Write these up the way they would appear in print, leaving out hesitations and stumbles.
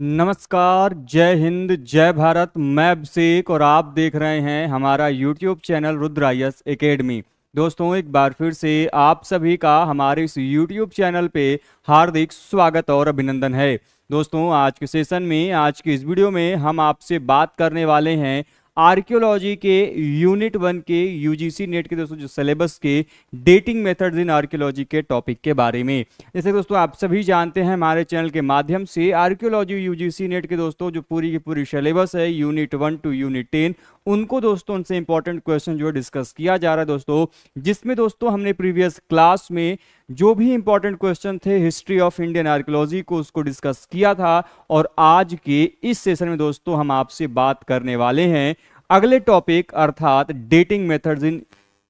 नमस्कार, जय हिंद, जय भारत। मैं अभिषेक और आप देख रहे हैं हमारा यूट्यूब चैनल रुद्रायस एकेडमी। दोस्तों, एक बार फिर से आप सभी का हमारे इस यूट्यूब चैनल पे हार्दिक स्वागत और अभिनंदन है। दोस्तों, आज के सेशन में, आज की इस वीडियो में हम आपसे बात करने वाले हैं आर्कियोलॉजी के यूनिट 1 के यूजीसी नेट के दोस्तों जो सिलेबस के डेटिंग मेथड्स इन आर्कियोलॉजी के टॉपिक के बारे में। जैसे दोस्तों आप सभी जानते हैं, हमारे चैनल के माध्यम से आर्कियोलॉजी यूजीसी नेट के दोस्तों जो पूरी की पूरी सिलेबस है यूनिट 1 टू यूनिट 10, उनको दोस्तों उनसे इंपॉर्टेंट क्वेश्चन जो है डिस्कस किया जा रहा है दोस्तों, जिसमें दोस्तों हमने प्रीवियस क्लास में जो भी इंपॉर्टेंट क्वेश्चन थे हिस्ट्री ऑफ इंडियन आर्कियोलॉजी को उसको डिस्कस किया था। और आज के इस सेशन में दोस्तों हम आपसे बात करने वाले हैं अगले टॉपिक अर्थात डेटिंग मेथड्स इन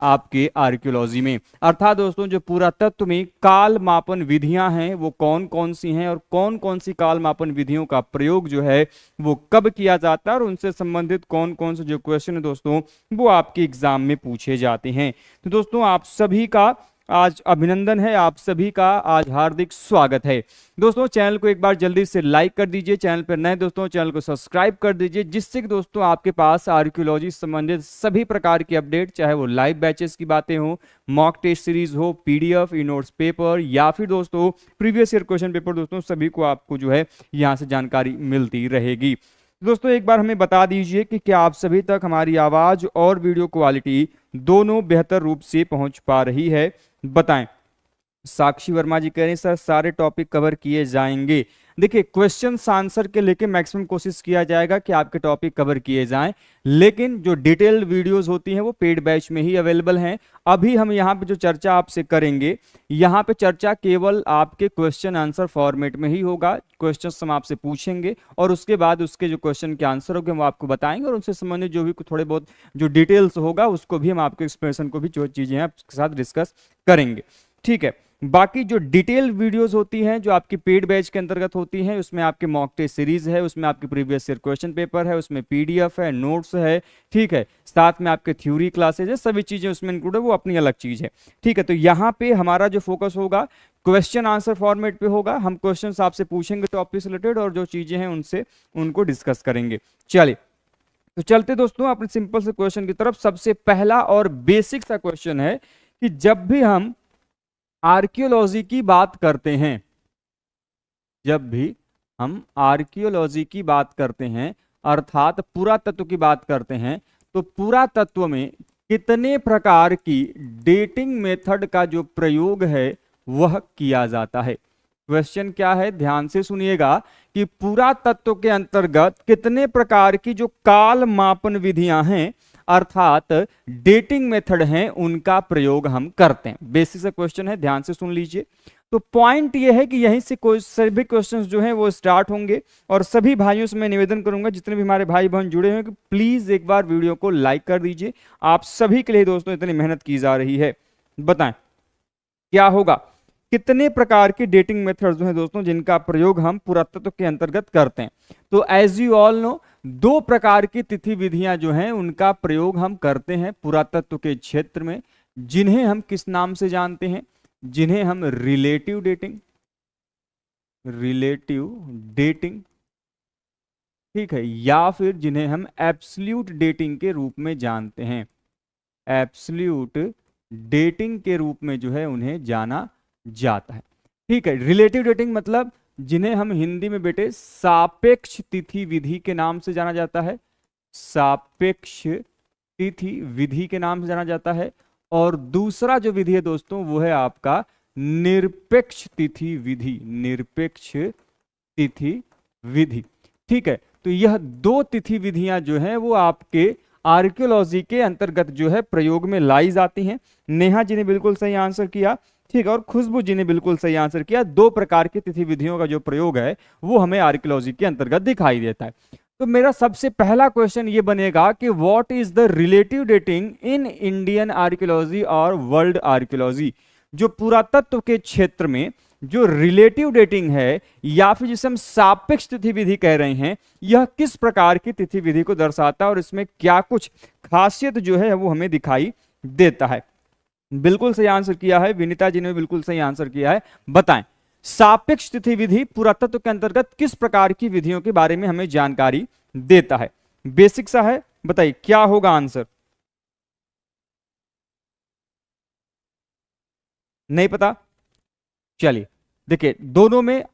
आपके आर्कियोलॉजी में। अर्थात दोस्तों जो पुरातत्व में काल मापन विधियां हैं वो कौन कौन सी हैं और कौन कौन सी काल मापन विधियों का प्रयोग जो है वो कब किया जाता है और उनसे संबंधित कौन कौन से जो क्वेश्चन है दोस्तों वो आपके एग्जाम में पूछे जाते हैं। तो दोस्तों आप सभी का आज अभिनंदन है, आप सभी का आज हार्दिक स्वागत है। दोस्तों चैनल को एक बार जल्दी से लाइक कर दीजिए, चैनल पर नए दोस्तों चैनल को सब्सक्राइब कर दीजिए, जिससे कि दोस्तों आपके पास आर्कियोलॉजी संबंधित सभी प्रकार की अपडेट, चाहे वो लाइव बैचेस की बातें हो, मॉक टेस्ट सीरीज हो, पीडीएफ, ई नोट्स पेपर या फिर दोस्तों प्रीवियस ईयर क्वेश्चन पेपर, दोस्तों सभी को आपको जो है यहाँ से जानकारी मिलती रहेगी। दोस्तों एक बार हमें बता दीजिए कि क्या आप सभी तक हमारी आवाज और वीडियो क्वालिटी दोनों बेहतर रूप से पहुंच पा रही है, बताएं। साक्षी वर्मा जी कह रहे हैं सर सारे टॉपिक कवर किए जाएंगे। देखिए क्वेश्चन आंसर के लेके मैक्सिमम कोशिश किया जाएगा कि आपके टॉपिक कवर किए जाएं, लेकिन जो डिटेल्ड वीडियोस होती हैं वो पेड बैच में ही अवेलेबल हैं। अभी हम यहाँ पे जो चर्चा आपसे करेंगे, यहाँ पे चर्चा केवल आपके क्वेश्चन आंसर फॉर्मेट में ही होगा। क्वेश्चन हम आपसे पूछेंगे और उसके बाद उसके जो क्वेश्चन के आंसर होंगे वो आपको बताएंगे और उनसे संबंधित जो भी थोड़े बहुत जो डिटेल्स होगा उसको भी हम आपके एक्सप्रेशन को भी जो चीजें हैं आपके साथ डिस्कस करेंगे, ठीक है। बाकी जो डिटेल वीडियोस होती हैं जो आपकी पेड बैच के अंतर्गत होती हैं, उसमें आपके मॉक टेस्ट सीरीज है, उसमें आपके प्रीवियस ईयर क्वेश्चन पेपर है, उसमें पीडीएफ है, नोट्स है, ठीक है, साथ में आपके थ्योरी क्लासेज है, सभी चीजें उसमें इंक्लूड है, वो अपनी अलग चीज है, ठीक है। तो यहाँ पे हमारा जो फोकस होगा क्वेश्चन आंसर फॉर्मेट पे होगा। हम क्वेश्चन आपसे पूछेंगे टॉपिक से रिलेटेड और जो चीजें हैं उनसे उनको डिस्कस करेंगे। चलिए तो चलते दोस्तों अपने सिंपल से क्वेश्चन की तरफ। सबसे पहला और बेसिक सा क्वेश्चन है कि जब भी हम आर्कियोलॉजी की बात करते हैं, जब भी हम आर्कियोलॉजी की बात करते हैं अर्थात पुरातत्व की बात करते हैं, तो पुरातत्व में कितने प्रकार की डेटिंग मेथड का जो प्रयोग है वह किया जाता है। क्वेश्चन क्या है, ध्यान से सुनिएगा कि पुरातत्व के अंतर्गत कितने प्रकार की जो काल मापन विधियां हैं अर्थात डेटिंग मेथड हैं उनका प्रयोग हम करते हैं। बेसिक सा क्वेश्चन है, ध्यान से सुन लीजिए। तो पॉइंट ये है कि यहीं से कोई सभी क्वेश्चंस जो हैं वो स्टार्ट होंगे और सभी भाइयों से मैं निवेदन करूंगा, जितने भी हमारे भाई बहन जुड़े हैं, कि प्लीज एक बार वीडियो को लाइक कर दीजिए। आप सभी के लिए दोस्तों इतनी मेहनत की जा रही है। बताएं क्या होगा, कितने प्रकार की डेटिंग मेथड्स हैं दोस्तों जिनका प्रयोग हम पुरातत्व के अंतर्गत करते हैं। तो एज यू ऑल नो, दो प्रकार की तिथि विधियां जो हैं उनका प्रयोग हम करते हैं पुरातत्व के क्षेत्र में, जिन्हें हम किस नाम से जानते हैं, जिन्हें हम रिलेटिव डेटिंग, ठीक है, या फिर जिन्हें हम एब्सोल्यूट डेटिंग के रूप में जानते हैं। एब्सोल्यूट डेटिंग के रूप में जो है उन्हें जाना जाता है, ठीक है। रिलेटिव डेटिंग मतलब जिन्हें हम हिंदी में बेटे सापेक्ष तिथि विधि के नाम से जाना जाता है, सापेक्ष तिथि विधि के नाम से जाना जाता है। और दूसरा जो विधि है दोस्तों वो है आपका निरपेक्ष तिथि विधि, निरपेक्ष तिथि विधि, ठीक है। तो यह दो तिथि विधियां जो हैं वो आपके आर्कियोलॉजी के अंतर्गत जो है प्रयोग में लाई जाती हैं। नेहा जी ने बिल्कुल सही आंसर किया, ठीक है, और खुशबू जी ने बिल्कुल सही आंसर किया। दो प्रकार की तिथि विधियों का जो प्रयोग है वो हमें आर्कियोलॉजी के अंतर्गत दिखाई देता है। तो मेरा सबसे पहला क्वेश्चन ये बनेगा कि what is the relative dating in Indian archaeology और वर्ल्ड आर्कियोलॉजी। जो पुरातत्व के क्षेत्र में जो रिलेटिव डेटिंग है या फिर जिसे हम सापेक्ष तिथि विधि कह रहे हैं, यह किस प्रकार की तिथि विधि को दर्शाता है और इसमें क्या कुछ खासियत जो है वो हमें दिखाई देता है। बिल्कुल सही आंसर किया है, विनीता जी ने बिल्कुल सही आंसर किया है। बताएं सापेक्ष तिथि विधि पुरातत्व के अंतर्गत किस प्रकार की विधियों के बारे में हमें जानकारी देता है? बेसिक सा है, बताइए क्या होगा आंसर? नहीं पता? चलिए देखिए, दोनों में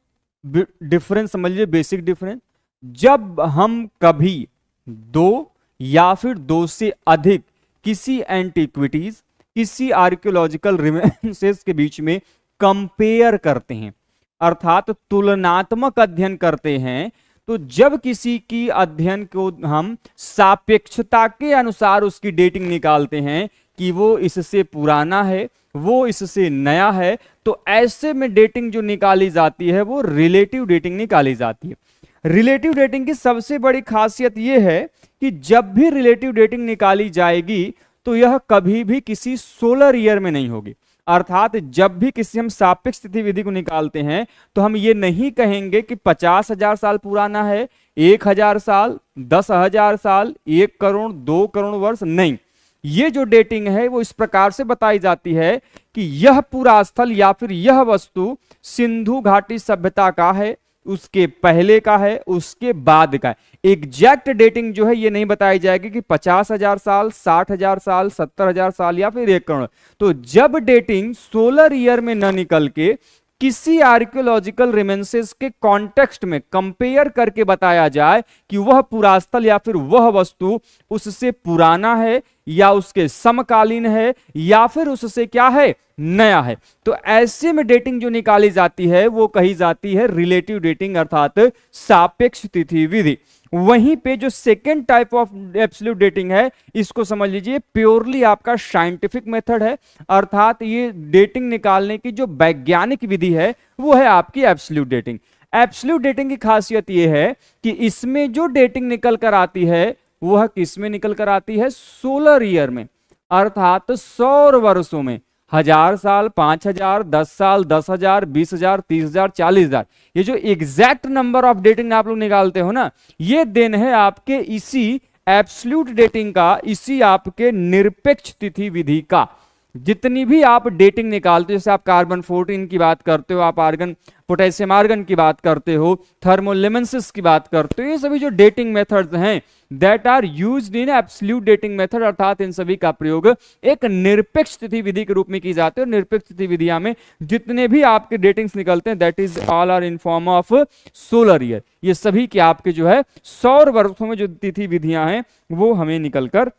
डिफरेंस समझ लीजिए, बेसिक डिफरेंस। जब हम कभी दो या फिर दो से अधिक किसी एंटीक्विटीज, किसी आर्कियोलॉजिकल रिमेन्सेस के बीच में कंपेयर करते हैं, अर्थात तुलनात्मक अध्ययन करते हैं, तो जब किसी की अध्ययन को हम सापेक्षता के अनुसार उसकी डेटिंग निकालते हैं कि वो इससे पुराना है, वो इससे नया है, तो ऐसे में डेटिंग जो निकाली जाती है वो रिलेटिव डेटिंग निकाली जाती है। रिलेटिव डेटिंग की सबसे बड़ी खासियत यह है कि जब भी रिलेटिव डेटिंग निकाली जाएगी तो यह कभी भी किसी सोलर ईयर में नहीं होगी। अर्थात जब भी किसी हम सापेक्ष तिथि विधि को निकालते हैं तो हम ये नहीं कहेंगे कि 50,000 साल पुराना है, 1,000 साल, 10,000 साल, 1 करोड़, 2 करोड़ वर्ष, नहीं। ये जो डेटिंग है वो इस प्रकार से बताई जाती है कि यह पूरा स्थल या फिर यह वस्तु सिंधु घाटी सभ्यता का है, उसके पहले का है, उसके बाद का है। एग्जैक्ट डेटिंग जो है ये नहीं बताई जाएगी कि 50,000 साल, 60,000 साल, 70,000 साल या फिर 1 करोड़। तो जब डेटिंग सोलर ईयर में न निकल के किसी आर्कियोलॉजिकल रिमेन्सेस के कॉन्टेक्स्ट में कंपेयर करके बताया जाए कि वह पुरास्थल या फिर वह वस्तु उससे पुराना है या उसके समकालीन है या फिर उससे क्या है, नया है, तो ऐसे में डेटिंग जो निकाली जाती है वो कही जाती है रिलेटिव डेटिंग, अर्थात सापेक्ष तिथि विधि। वहीं पे जो second type of absolute dating है, इसको समझ लीजिए प्योरली आपका साइंटिफिक मेथड है, अर्थात ये डेटिंग निकालने की जो वैज्ञानिक विधि है वो है आपकी एब्सोल्यूट डेटिंग। एब्सोल्यूट डेटिंग की खासियत ये है कि इसमें जो डेटिंग निकल कर आती है वह किस में निकल कर आती है, सोलर ईयर में, अर्थात सौर वर्षों में। 1,000 साल, 5,000, 10 साल, 10,000, 20,000, 30,000, 40,000, ये जो एग्जैक्ट नंबर ऑफ डेटिंग आप लोग निकालते हो ना, ये देन है आपके इसी एब्सोल्यूट डेटिंग का, इसी आपके निरपेक्ष तिथि विधि का। जितनी भी आप डेटिंग निकालते हो, जैसे आप कार्बन 14 की बात करते हो, आप आर्गन पोटेशियम आर्गन की बात करते हो, थर्मोलेमेंसिस की बात करते हो, ये सभी जो डेटिंग मेथड्स हैं that are used in absolute dating method, अर्थात इन सभी का प्रयोग एक निरपेक्ष तिथि विधि के रूप में की जाती है। और निरपेक्ष तिथि विधियां में जितने भी आपके डेटिंग्स निकलते हैं that is all are in form of solar year, ये सभी के आपके जो है सौर वर्षों में जो तिथि विधियां हैं वो हमें निकल कर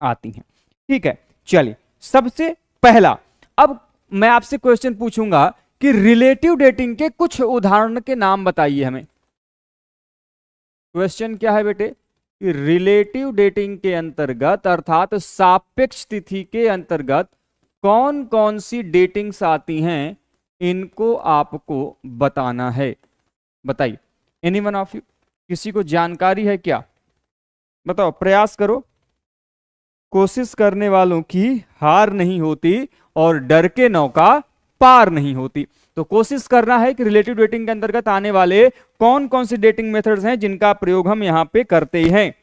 आती हैं। ठीक है, चलिए सबसे पहला, अब मैं आपसे क्वेश्चन पूछूंगा कि रिलेटिव डेटिंग के कुछ उदाहरण के नाम बताइए हमें। क्वेश्चन क्या है बेटे कि रिलेटिव डेटिंग के अंतर्गत, अर्थात सापेक्ष तिथि के अंतर्गत कौन कौन सी डेटिंग्स आती हैं, इनको आपको बताना है। बताइए, एनी वन ऑफ यू, किसी को जानकारी है क्या? बताओ, प्रयास करो। कोशिश करने वालों की हार नहीं होती और डर के नौका पार नहीं होती। तो कोशिश करना है कि रिलेटिव डेटिंग के अंतर्गत आने वाले कौन कौन से डेटिंग मेथड्स हैं जिनका प्रयोग हम यहां पे करते हैं।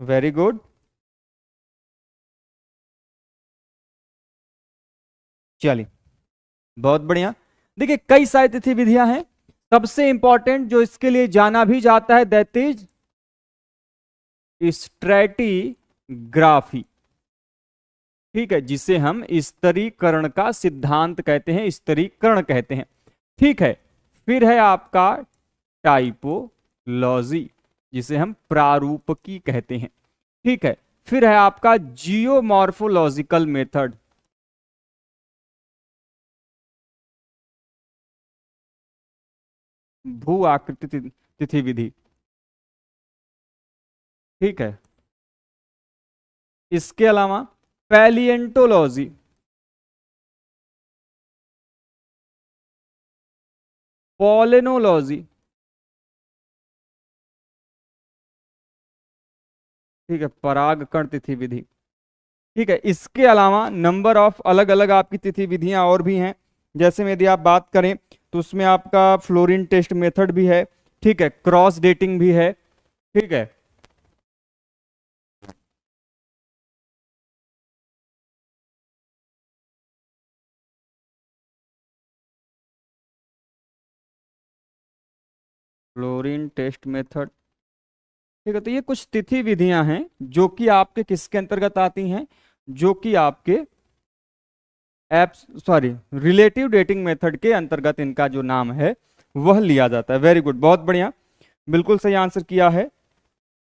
वेरी गुड, चलिए बहुत बढ़िया। देखिए कई सारी तिथि विधियां हैं, सबसे इंपॉर्टेंट जो इसके लिए जाना भी जाता है दैट इज स्ट्रैटिग्राफी। ठीक है, जिसे हम स्तरीकरण का सिद्धांत कहते हैं, स्तरीकरण कहते हैं। ठीक है, फिर है आपका टाइपोलॉजी, जिसे हम प्रारूपकी कहते हैं। ठीक है, फिर है आपका जियोमॉर्फोलॉजिकल मेथड, भू आकृति तिथि विधि। ठीक है, इसके अलावा पैलिएंटोलॉजी, पॉलिनोलॉजी। ठीक है, परागकण तिथि विधि। ठीक है, इसके अलावा नंबर ऑफ अलग अलग आपकी तिथि विधियां और भी हैं, जैसे में यदि आप बात करें तो उसमें आपका फ्लोरीन टेस्ट मेथड भी है। ठीक है, क्रॉस डेटिंग भी है। ठीक है, फ्लोरीन टेस्ट मेथड। ठीक है, तो ये कुछ तिथि विधियां हैं जो कि आपके किसके अंतर्गत आती हैं, जो कि आपके apps sorry relative dating method के अंतर्गत इनका जो नाम है वह लिया जाता है। वेरी गुड, बहुत बढ़िया, बिल्कुल सही आंसर किया है।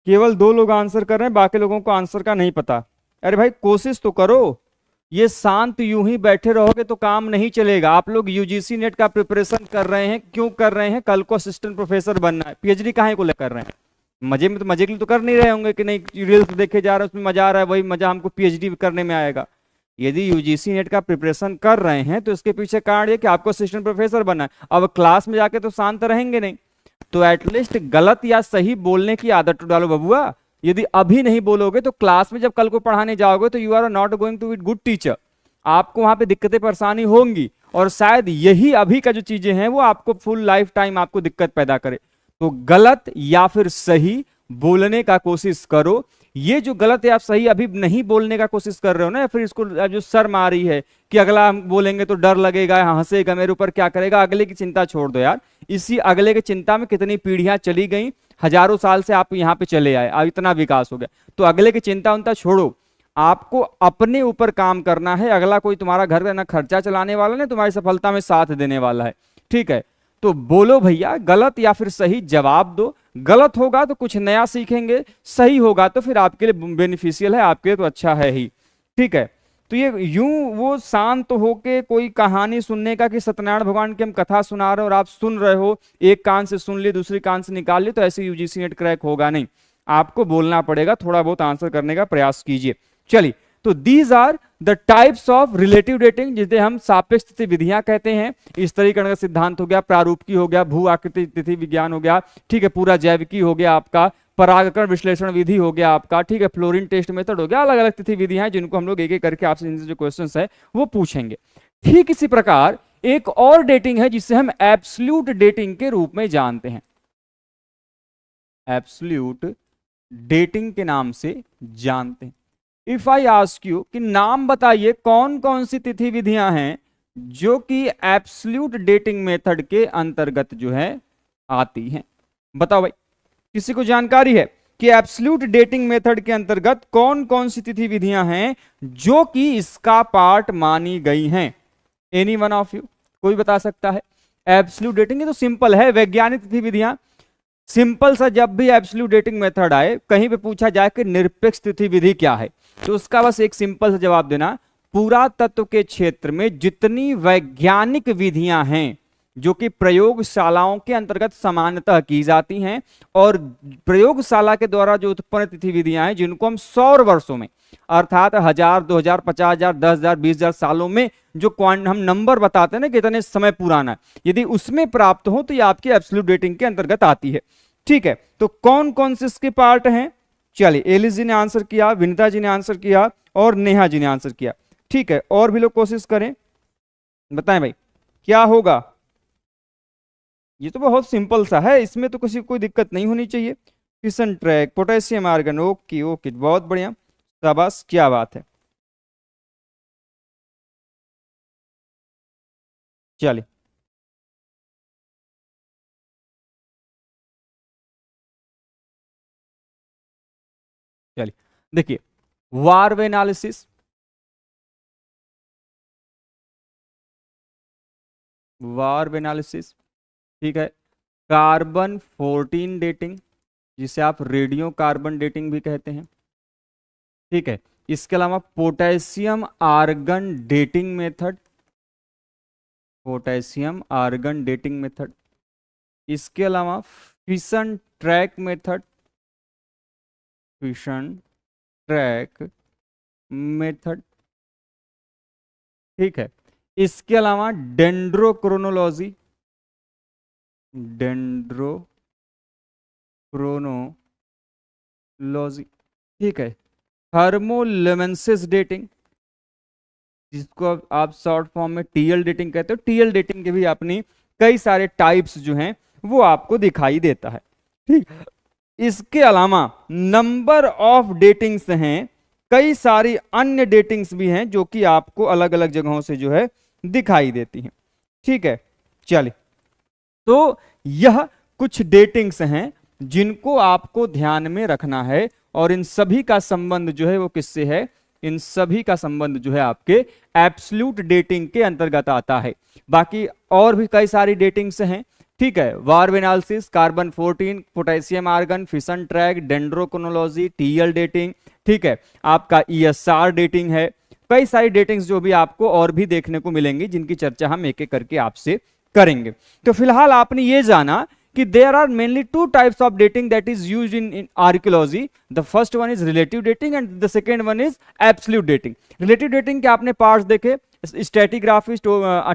केवल 2 लोग आंसर कर रहे हैं, बाकी लोगों को आंसर का नहीं पता। अरे भाई कोशिश तो करो, ये शांत यूं ही बैठे रहोगे तो काम नहीं चलेगा। आप लोग यूजीसी नेट का प्रिपरेशन कर रहे हैं, क्यों कर रहे हैं? कल को असिस्टेंट प्रोफेसर बनना है। पीएचडी काहे को लेकर रहे हैं? मजे में तो, मजे के लिए तो कर नहीं रहे होंगे कि नहीं रील्स देखे जा रहे हैं उसमें मजा आ रहा है, वही मजा हमको पीएचडी करने में आएगा। यदि यूजीसी नेट का प्रिपरेशन कर रहे हैं तो इसके पीछे कारण ये कि आपको असिस्टेंट प्रोफेसर बनना है। अब क्लास में जाके तो शांत रहेंगे नहीं, तो एटलीस्ट गलत या सही बोलने की आदत तो डालो बबुआ। यदि अभी नहीं बोलोगे तो क्लास में जब कल को पढ़ाने जाओगे तो you are not going to be good teacher. आपको वहां पे दिक्कतें परेशानी होंगी, और शायद यही अभी का जो चीजें हैं वो आपको फुल लाइफ टाइम आपको दिक्कत पैदा करे। तो गलत या फिर सही बोलने का कोशिश करो। ये जो गलत या सही अभी नहीं बोलने का कोशिश कर रहे हो ना, या फिर इसको जो शर्म आ रही है कि अगला हम बोलेंगे तो डर लगेगा, हंसेगा, मेरे ऊपर क्या करेगा, अगले की चिंता छोड़ दो यार। इसी अगले की चिंता में कितनी पीढ़ियां चली गई, हजारों साल से आप यहाँ पे चले आए, अब इतना विकास हो गया। तो अगले की चिंता उनता छोड़ो, आपको अपने ऊपर काम करना है। अगला कोई तुम्हारा घर का ना खर्चा चलाने वाला नहीं, तुम्हारी सफलता में साथ देने वाला है। ठीक है, तो बोलो भैया, गलत या फिर सही जवाब दो। गलत होगा तो कुछ नया सीखेंगे, सही होगा तो फिर आपके लिए बेनिफिशियल है, आपके लिए तो अच्छा है ही। ठीक है, तो ये यूं वो शांत होके कोई कहानी सुनने का कि सत्यनारायण भगवान की हम कथा सुना रहे हो और आप सुन रहे हो, एक कान से सुन ली दूसरी कान से निकाल ली, तो ऐसे यूजीसी नेट क्रैक होगा नहीं। आपको बोलना पड़ेगा, थोड़ा बहुत आंसर करने का प्रयास कीजिए। चलिए, तो these are the types of relative dating, जिसे हम सापेक्ष तिथि विधियां कहते हैं। स्तरीकरण का सिद्धांत हो गया, प्रारूपकी हो गया, भू आकृति तिथि विज्ञान हो गया, ठीक है, पूरा जैविकी हो गया आपका, परागकण विश्लेषण विधि हो गया आपका, ठीक है, फ्लोरीन टेस्ट मेथड हो गया। अलग अलग तिथि विधियां हैं जिनको हम लोग एक एक करके आपसे इनसे जो क्वेश्चंस है वो पूछेंगे। ठीक इसी प्रकार एक और डेटिंग है जिसे हम एब्सोल्यूट डेटिंग के रूप में जानते हैं, एब्सोल्यूट डेटिंग के नाम से जानते हैं। इफ आई आस्क यू कि नाम बताइए कौन कौन सी तिथि विधियां हैं जो कि एब्सोल्यूट डेटिंग मेथड के अंतर्गत जो है आती हैं, बताओ भाई, किसी को जानकारी है कि एब्सोल्यूट डेटिंग मेथड के अंतर्गत कौन कौन सी तिथि विधियां हैं जो कि इसका पार्ट मानी गई हैं? एनी वन ऑफ यू, कोई बता सकता है? एब्सोल्यूट डेटिंग ये तो सिंपल है, वैज्ञानिक तिथि विधियां। सिंपल सा, जब भी एब्सोल्यूट डेटिंग मेथड आए, कहीं पे पूछा जाए कि निरपेक्ष तिथि विधि क्या है, तो उसका बस एक सिंपल सा जवाब देना, पुरातत्व के क्षेत्र में जितनी वैज्ञानिक विधियां हैं जो कि प्रयोगशालाओं के अंतर्गत सामान्यतः की जाती हैं, और प्रयोगशाला के द्वारा जो उत्पन्न तिथि विधियां हैं जिनको हम 100 वर्षों में, अर्थात 1000, 2000, 50,000, 10,000, 20,000 सालों में जो हम नंबर बताते हैं ना कि इतने समय पुराना, यदि उसमें प्राप्त हो तो ये आपकी एब्सोल्यूट डेटिंग के अंतर्गत आती है। ठीक है, तो कौन कौन से इसके पार्ट हैं? चलिए, एलिस जी ने आंसर किया, विनीता जी ने आंसर किया और नेहा जी ने आंसर किया। ठीक है, और भी लोग कोशिश करें, बताएं भाई क्या होगा। ये तो बहुत सिंपल सा है, इसमें तो किसी कोई दिक्कत नहीं होनी चाहिए। Fission track, potassium argon, okay okay, बहुत बढ़िया, शाबाश, क्या बात है। चलिए, चलिए देखिए, वार्व एनालिसिस, वार्व एनालिसिस, ठीक है, कार्बन 14 डेटिंग जिसे आप रेडियो कार्बन डेटिंग भी कहते हैं, ठीक है, इसके अलावा potassium argon dating method, potassium argon dating method, इसके अलावा fission track method, fission track method, ठीक है, इसके अलावा डेंड्रोक्रोनोलॉजी, डेंड्रोक्रोनोलॉजी, ठीक है, थर्मोलेमेंसिस डेटिंग जिसको आप शॉर्ट फॉर्म में टीएल डेटिंग कहते हो, टीएल डेटिंग के भी अपनी कई सारे टाइप्स जो हैं वो आपको दिखाई देता है। ठीक, इसके अलावा नंबर ऑफ डेटिंग्स हैं, कई सारी अन्य डेटिंग्स भी हैं जो कि आपको अलग अलग जगहों से जो है दिखाई देती हैं। ठीक है, चलिए, तो यह कुछ डेटिंग्स हैं जिनको आपको ध्यान में रखना है, और इन सभी का संबंध जो है वो किससे है? इन सभी का संबंध जो है आपके एब्सोल्यूट डेटिंग के अंतर्गत आता है। बाकी और भी कई सारी डेटिंग्स हैं, ठीक है, varve analysis, carbon 14, potassium argon, fission track, dendrochronology, TL dating, ठीक है, आपका ईएसआर डेटिंग है। कई सारी डेटिंग्स जो भी आपको और भी देखने को मिलेंगी, जिनकी चर्चा हम एक एक करके आपसे करेंगे। तो फिलहाल आपने ये जाना कि there are mainly two types of dating that is used in archaeology. The first one is relative dating and the second one is absolute dating. Relative dating के आपने पार्ट्स देखे, स्टैटिग्राफी,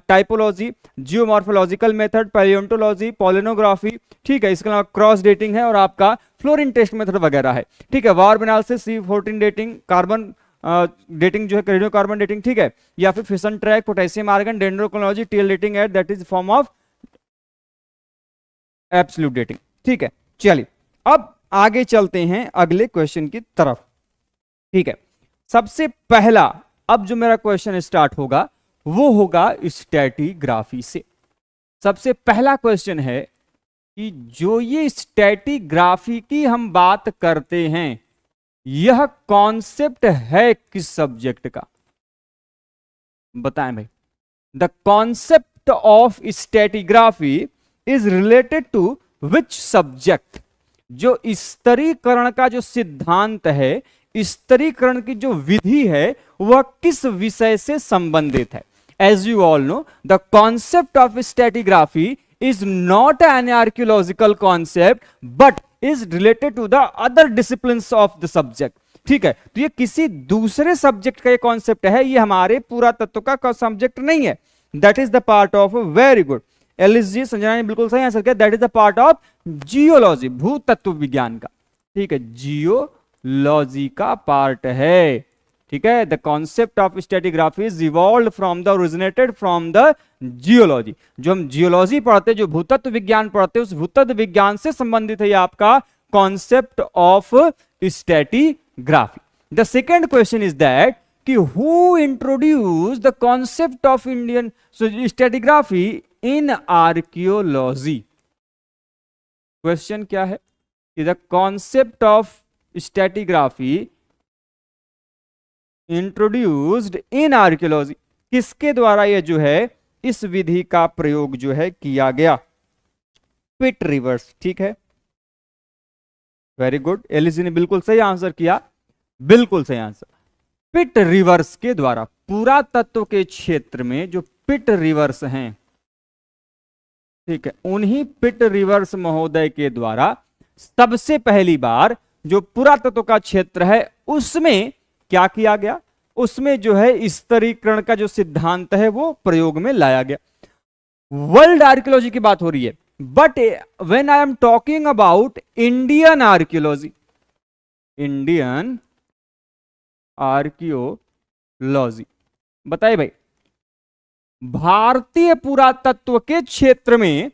टाइपोलॉजी, जियोमॉर्फोलॉजिकल मेथड, पैलियोंटोलॉजी, पॉलिनोग्राफी, ठीक है, इसके अलावा cross dating है और आपका फ्लोरीन टेस्ट मेथड वगैरह है, ठीक है, varve analysis, C14 dating, carbon dating जो है रेडियो कार्बन डेटिंग, ठीक है, या फिर fission track, potassium argon, dendrochronology, TL dating at that is form of absolute dating, ठीक है। चलिए अब आगे चलते हैं अगले क्वेश्चन की तरफ, ठीक है। सबसे पहला अब जो मेरा क्वेश्चन स्टार्ट होगा वो होगा स्टैटिग्राफी से। सबसे पहला क्वेश्चन है कि जो ये स्टैटिग्राफी की हम बात करते हैं, यह कॉन्सेप्ट है किस सब्जेक्ट का? बताएं भाई। The concept of stratigraphy is related to which subject? जो स्तरीकरण का जो सिद्धांत है, स्तरीकरण की जो विधि है, वह किस विषय से संबंधित है? As you all know, the concept of stratigraphy is not an archaeological concept but is related to the other disciplines of the subject, ठीक है। तो ये किसी दूसरे सब्जेक्ट का ये कॉन्सेप्ट है, ये हमारे पुरातत्व का सब्जेक्ट नहीं है। That is the part of, very good Alice Sanjana ने बिल्कुल सही आंसर किया, that is the part of geology, भूतत्व विज्ञान का, ठीक है, जियोलॉजी का पार्ट है, ठीक है। The concept of stratigraphy is evolved from the, originated from the geology. जो हम जियोलॉजी पढ़ते, जो भूतत्व विज्ञान पढ़ते, उस भूतत्व विज्ञान से संबंधित है ये आपका concept of stratigraphy. The second question is that कि who introduce the concept of Indian stratigraphy in archaeology? Question क्या है कि the concept of stratigraphy introduced in archaeology, किसके द्वारा यह जो है इस विधि का प्रयोग जो है किया गया? पिट रिवर्स, ठीक है, वेरी गुड, एलिसी ने बिल्कुल सही आंसर किया, बिल्कुल सही आंसर। पिट रिवर्स के द्वारा, पुरातत्व के क्षेत्र में जो पिट रिवर्स हैं, ठीक है, उन्हीं पिट रिवर्स महोदय के द्वारा सबसे पहली बार जो पुरातत्व का क्षेत्र है उसमें क्या किया गया? उसमें जो है स्तरीकरण का जो सिद्धांत है वो प्रयोग में लाया गया। वर्ल्ड आर्कियोलॉजी की बात हो रही है, but when I am talking about Indian archaeology, Indian archaeology, बताइए भाई, भारतीय पुरातत्व के क्षेत्र में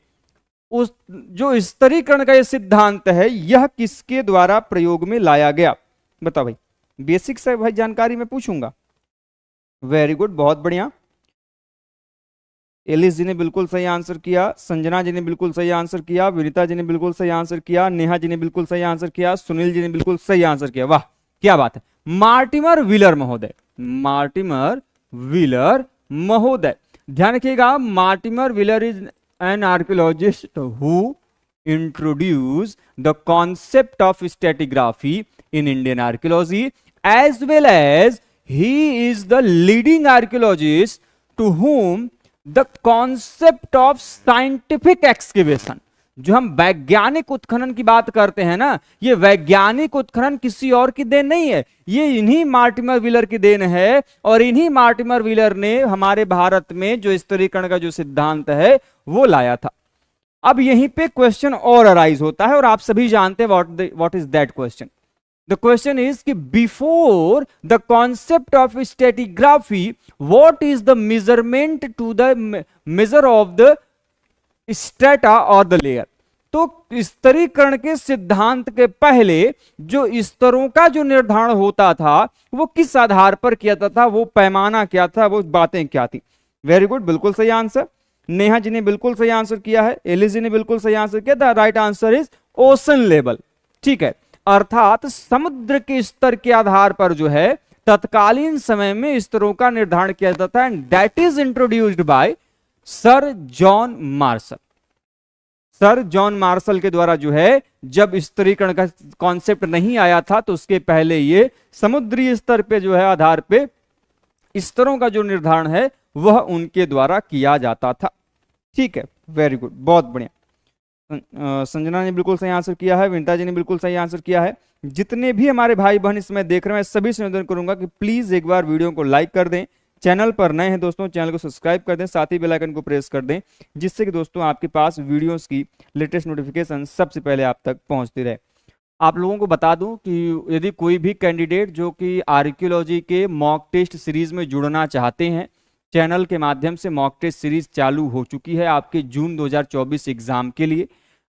उस जो स्तरीकरण का यह सिद्धांत है, यह किसके द्वारा प्रयोग में लाया गया? बताओ भाई, बेसिक से भाई जानकारी मैं पूछूंगा। वेरी गुड, बहुत बढ़िया, एलिस जी ने बिल्कुल सही आंसर किया, संजना जी ने बिल्कुल सही आंसर किया, विनीता जी ने बिल्कुल सही आंसर किया, नेहा जी ने बिल्कुल सही आंसर किया, सुनील जी ने बिल्कुल सही आंसर किया, वाह क्या बात है। मार्टिमर व्हीलर महोदय, मार्टिमर व्हीलर महोदय, ध्यान रखिएगा, Mortimer wheeler is an archaeologist who introduced the concept of stratigraphy in Indian archaeology, as well as he is the leading archaeologist to whom the concept of scientific excavation, जो हम वैज्ञानिक उत्खनन की बात करते हैं ना, ये वैज्ञानिक उत्खनन किसी और की देन नहीं है, ये इन्हीं मार्टिमर व्हीलर की देन है। और इन्हीं मार्टिमर व्हीलर ने हमारे भारत में जो स्तरीकरण का जो सिद्धांत है वो लाया था। अब यहीं पे क्वेश्चन और अराइज होता है, और आप सभी जानते हैं what is that question. The question is कि before the concept of stratigraphy, what is the measurement to the major of the strata और द लेयर? तो स्तरीकरण के सिद्धांत के पहले जो स्तरों का जो निर्धारण होता था वो किस आधार पर किया जाता था, वो पैमाना क्या था, वो बातें क्या थी? वेरी गुड, बिल्कुल सही आंसर। नेहा जी ने बिल्कुल सही आंसर किया है, एलिस जी ने बिल्कुल सही आंसर किया। The right answer is ocean level. ठीक है, अर्थात समुद्र के स्तर के आधार पर जो है तत्कालीन समय में स्तरों का निर्धारण किया जाता है, and that is introduced by sir John Marshall. Sir John Marshall के द्वारा जो है, जब स्तरीकरण का कॉन्सेप्ट नहीं आया था तो उसके पहले ये समुद्री स्तर पे जो है आधार पे स्तरों का जो निर्धारण है वह उनके द्वारा किया जाता था। ठीक है, वेरी गुड, बहुत बढ़िया। संजना ने बिल्कुल सही आंसर किया है, विनीता जी ने बिल्कुल सही आंसर किया है। जितने भी हमारे भाई बहन इसमें देख रहे हैं, सभी से निवेदन करूंगा कि प्लीज एक बार वीडियो को लाइक कर दें, चैनल पर नए हैं दोस्तों चैनल को सब्सक्राइब कर दें, साथ ही बेल आइकन को प्रेस कर दें, जिससे कि दोस्तों आपके पास वीडियोस की लेटेस्ट नोटिफिकेशन सबसे पहले आप तक पहुंचती रहे। आप लोगों को बता दूं कि यदि कोई भी कैंडिडेट जो कि आर्कियोलॉजी के मॉक टेस्ट सीरीज में जुड़ना चाहते हैं, चैनल के माध्यम से मॉक टेस्ट सीरीज चालू हो चुकी है आपके जून 2024 एग्जाम के लिए।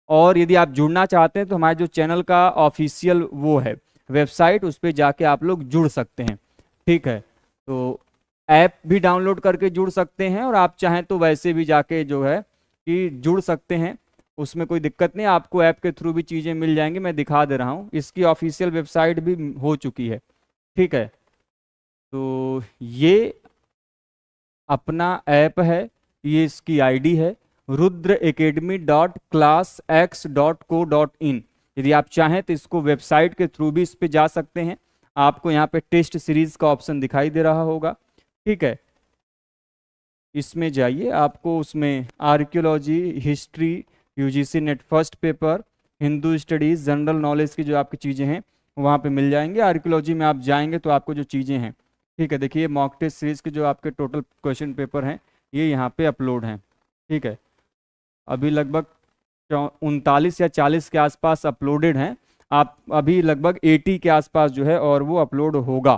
और यदि आप जुड़ना चाहते हैं तो हमारे जो चैनल का ऑफिशियल वो है वेबसाइट, उस पर जाके आप लोग जुड़ सकते हैं। ठीक है, तो ऐप भी डाउनलोड करके जुड़ सकते हैं, और आप चाहें तो वैसे भी जाके जो है कि जुड़ सकते हैं, उसमें कोई दिक्कत नहीं। आपको ऐप के थ्रू भी चीज़ें मिल जाएंगी, मैं दिखा दे रहा हूँ, इसकी ऑफिशियल वेबसाइट भी हो चुकी है। ठीक है, तो ये अपना ऐप है, ये इसकी आईडी है rudraacademy.classx.co.in। यदि आप चाहें तो इसको वेबसाइट के थ्रू भी इस पे जा सकते हैं। आपको यहाँ पे टेस्ट सीरीज का ऑप्शन दिखाई दे रहा होगा। ठीक है, इसमें जाइए, आपको उसमें archaeology, history, UGC net first paper, Hindu studies, general knowledge की जो आपकी चीज़ें हैं वहाँ पे मिल जाएंगे। आर्कियोलॉजी में आप जाएंगे तो आपको जो चीज़ें हैं, ठीक है, देखिए मॉक टेस्ट सीरीज के जो आपके टोटल क्वेश्चन पेपर हैं ये यहाँ पे अपलोड हैं। ठीक है, अभी लगभग 39 या 40 के आसपास अपलोडेड हैं। आप अभी लगभग 80 के आसपास जो है और वो अपलोड होगा।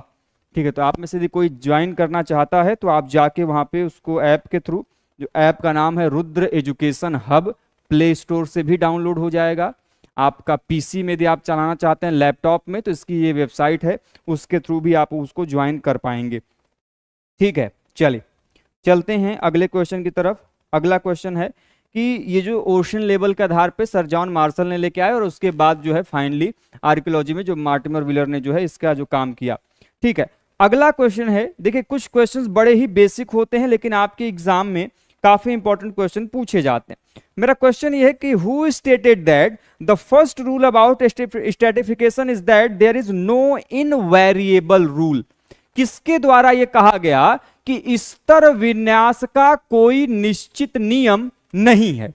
ठीक है, तो आप में से यदि कोई ज्वाइन करना चाहता है तो आप जाके वहाँ पे उसको ऐप के थ्रू, जो ऐप का नाम है Rudra education hub, play store से भी डाउनलोड हो जाएगा। आपका पीसी में यदि आप चलाना चाहते हैं, लैपटॉप में, तो इसकी ये वेबसाइट है, उसके थ्रू भी आप उसको ज्वाइन कर पाएंगे। ठीक है, चलिए चलते हैं अगले क्वेश्चन की तरफ। अगला क्वेश्चन है कि ये जो ओशन लेवल के आधार पे सर जॉन मार्शल ने लेके आए, और उसके बाद जो है फाइनली आर्कियोलॉजी में जो मार्टिमर व्हीलर ने जो है इसका जो काम किया। ठीक है, अगला क्वेश्चन है, देखिए कुछ क्वेश्चंस बड़े ही बेसिक होते हैं लेकिन आपके एग्जाम में काफी इंपॉर्टेंट क्वेश्चन पूछे जाते हैं। मेरा क्वेश्चन ये है कि who stated that the first rule about stratification is that there is no invariable rule. किसके द्वारा यह कहा गया कि स्तर विन्यास का कोई निश्चित नियम नहीं है?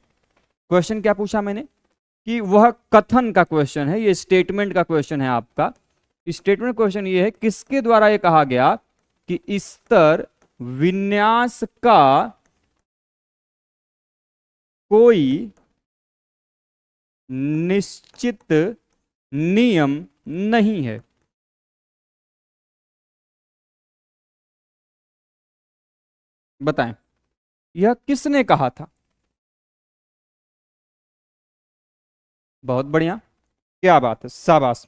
क्वेश्चन क्या पूछा मैंने कि वह कथन का क्वेश्चन है, ये स्टेटमेंट का क्वेश्चन है आपका। स्टेटमेंट क्वेश्चन ये है, किसके द्वारा यह कहा गया कि स्तर विन्यास का कोई निश्चित नियम नहीं है? बताएं, यह किसने कहा था? बहुत बढ़िया, क्या बात है, शाबाश,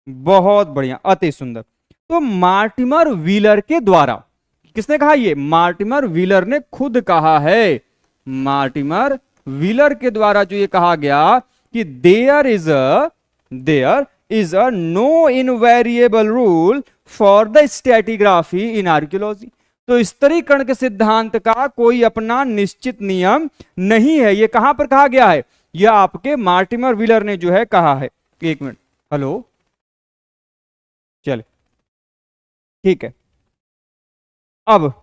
बहुत बढ़िया, अति सुंदर। तो मार्टिमर व्हीलर के द्वारा, किसने कहा? ये मार्टिमर व्हीलर ने खुद कहा है। मार्टिमर व्हीलर के द्वारा जो ये कहा गया कि there is a no invariable rule for the stratigraphy in archaeology. तो स्तरीकरण के सिद्धांत का कोई अपना निश्चित नियम नहीं है। ये कहां पर कहा गया है? यह आपके मार्टिमर व्हीलर ने जो है कहा है। एक मिनट, हेलो, चलिए ठीक है। अब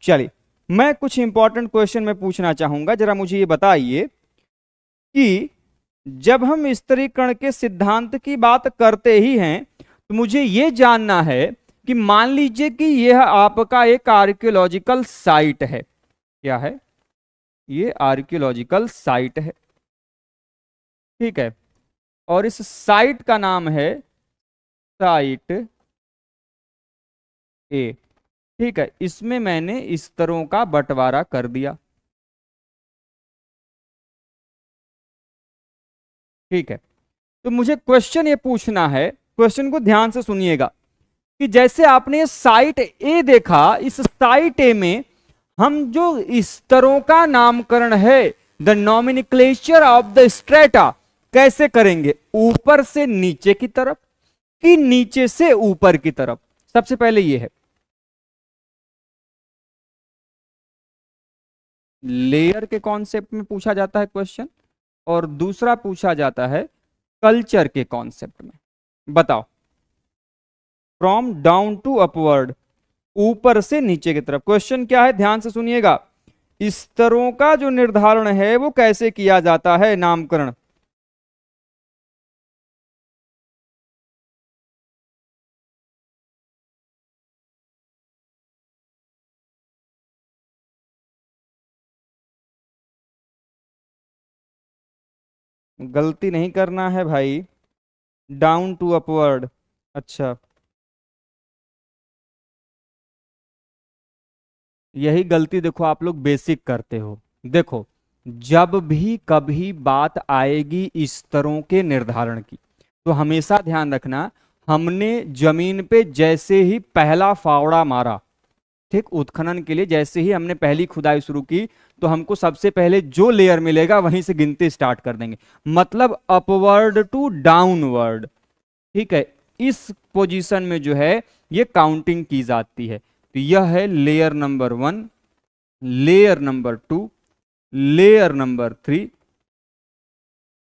चलिए मैं कुछ इंपॉर्टेंट क्वेश्चन में पूछना चाहूंगा, जरा मुझे ये बताइए कि जब हम स्तरीकरण के सिद्धांत की बात करते ही हैं तो मुझे ये जानना है कि मान लीजिए कि यह आपका एक आर्कियोलॉजिकल साइट है। क्या है? ये आर्कियोलॉजिकल साइट है, ठीक है, और इस साइट का नाम है साइट ए। ठीक है, इसमें मैंने स्तरों का बंटवारा कर दिया। ठीक है, तो मुझे क्वेश्चन ये पूछना है, क्वेश्चन को ध्यान से सुनिएगा, कि जैसे आपने साइट ए देखा, इस साइट ए में हम जो स्तरों का नामकरण है, the nomenclature of the strata, कैसे करेंगे? ऊपर से नीचे की तरफ कि नीचे से ऊपर की तरफ? सबसे पहले ये है, लेयर के कॉन्सेप्ट में पूछा जाता है क्वेश्चन, और दूसरा पूछा जाता है कल्चर के कॉन्सेप्ट में। बताओ, फ्रॉम डाउन टू अपवर्ड, ऊपर से नीचे की तरफ। क्वेश्चन क्या है, ध्यान से सुनिएगा। स्तरों का जो निर्धारण है वो कैसे किया जाता है, नामकरण? गलती नहीं करना है भाई, डाउन टू अपवर्ड। अच्छा, यही गलती देखो आप लोग बेसिक करते हो। देखो, जब भी कभी बात आएगी स्तरों के निर्धारण की, तो हमेशा ध्यान रखना, हमने जमीन पे जैसे ही पहला फावड़ा मारा, ठीक, उत्खनन के लिए जैसे ही हमने पहली खुदाई शुरू की, तो हमको सबसे पहले जो लेयर मिलेगा वहीं से गिनती स्टार्ट कर देंगे, मतलब अपवर्ड टू डाउनवर्ड। ठीक है, इस पोजीशन में जो है ये काउंटिंग की जाती है। तो यह है layer number 1, layer number 2, layer number 3,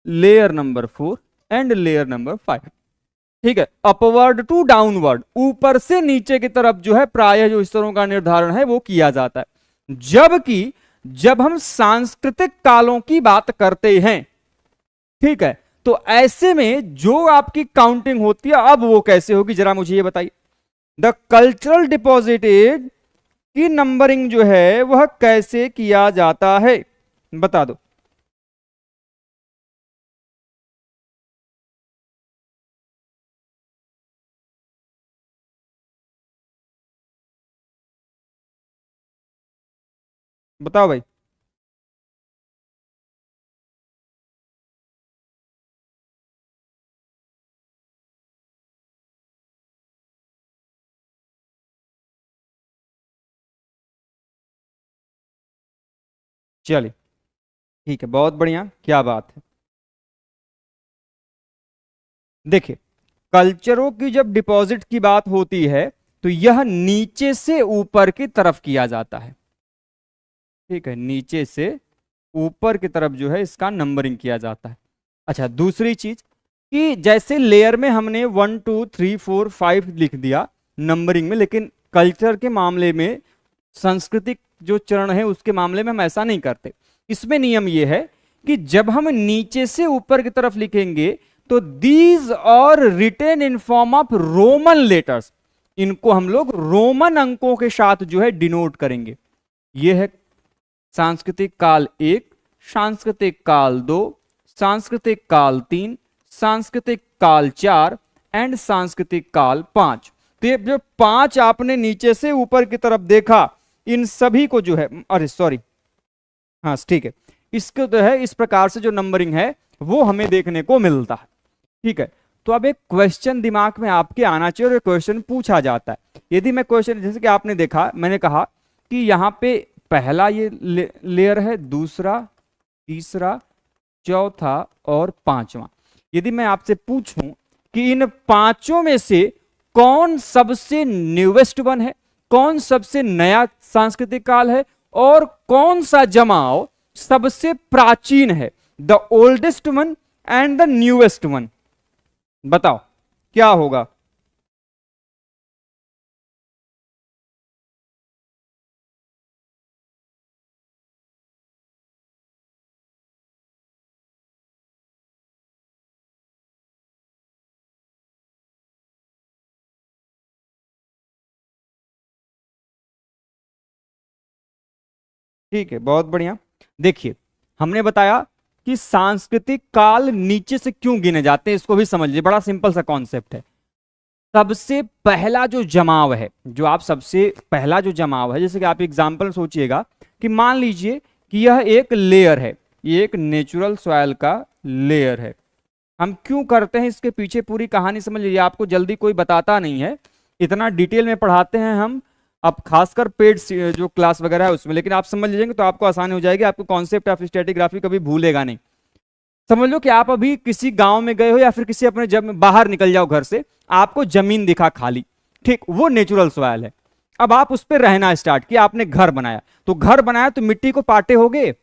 layer number 4 and layer number 5। ठीक है, अपवर्ड टू डाउनवर्ड, ऊपर से नीचे की तरफ जो है प्रायः जो स्तरों का निर्धारण है वो किया जाता है। जबकि जब हम सांस्कृतिक कालों की बात करते हैं, ठीक है, तो ऐसे में जो आपकी काउंटिंग होती है, अब वो कैसे होगी जरा मुझे ये बताइए। द कल्चरल डिपॉजिटेड की नंबरिंग जो है वह कैसे किया जाता है, बता दो। बताओ भाई। चलिए, ठीक है, बहुत बढ़िया, क्या बात है। देखिए, कल्चरों की जब डिपॉजिट की बात होती है, तो यह नीचे से ऊपर की तरफ किया जाता है। ठीक है, नीचे से ऊपर की तरफ जो है इसका नंबरिंग किया जाता है। अच्छा, दूसरी चीज कि जैसे लेयर में हमने 1 2 3 4 5 लिख दिया नंबरिंग में, लेकिन कल्चर के मामले में, सांस्कृतिक जो चरण है उसके मामले में हम ऐसा नहीं करते। इसमें नियम यह है कि जब हम नीचे से ऊपर की तरफ लिखेंगे, तो these are written in form of Roman letters, इनको हम लोग रोमन अंकों के साथ जो है डिनोट करेंगे। यह है सांस्कृतिक काल 1, सांस्कृतिक काल 2, सांस्कृतिक काल 3, सांस्कृतिक काल 4 एंड सांस्कृतिक काल 5। तो ये जो 5 आपने नीचे से ऊपर की तरफ देखा, इन सभी को जो है, अरे सॉरी, हाँ ठीक है, इसको जो है इस प्रकार से जो नंबरिंग है वो हमें देखने को मिलता है। ठीक है, तो अब एक क्वेश्चन दिमाग में आपके आना चाहिए, और क्वेश्चन पूछा जाता है। यदि मैं क्वेश्चन, जैसे कि आपने देखा, मैंने कहा कि यहां पे पहला ये लेयर है, दूसरा, तीसरा, चौथा और पांचवा। यदि मैं आपसे पूछूं कि इन पांचों में से कौन सबसे न्यूवेस्ट वन है, कौन सबसे नया सांस्कृतिक काल है, और कौन सा जमाव सबसे प्राचीन है, the oldest one and the newest one, बताओ क्या होगा? ठीक है, बहुत बढ़िया। देखिए, हमने बताया कि सांस्कृतिक काल नीचे से क्यों गिने जाते हैं, इसको भी समझ लीजिए, बड़ा सिंपल सा कॉन्सेप्ट है। सबसे पहला जो जमाव है, जो आप सबसे पहला जो जमाव है, जैसे कि आप एग्जांपल सोचिएगा कि मान लीजिए कि यह एक लेयर है, ये एक नेचुरल सॉइल का लेयर है। हम क्यों करते हैं, इसके पीछे पूरी कहानी समझ लीजिए, आपको जल्दी कोई बताता नहीं है, इतना डिटेल में पढ़ाते हैं हम अब खासकर पेड जो क्लास वगैरह है उसमें, लेकिन आप समझ लीजिएंगे तो आपको आसानी हो जाएगी, आपको कॉन्सेप्ट ऑफ स्ट्रेटिग्राफी कभी भूलेगा नहीं। समझ लो कि आप अभी किसी गांव में गए हो या फिर किसी अपने जब बाहर निकल जाओ घर से, आपको जमीन दिखा खाली, ठीक, वो नेचुरल सॉइल है। अब आप उस पर रहना स्टार्ट किया, आपने घर बनाया, तो घर बनाया तो मिट्टी को पाटे होगे,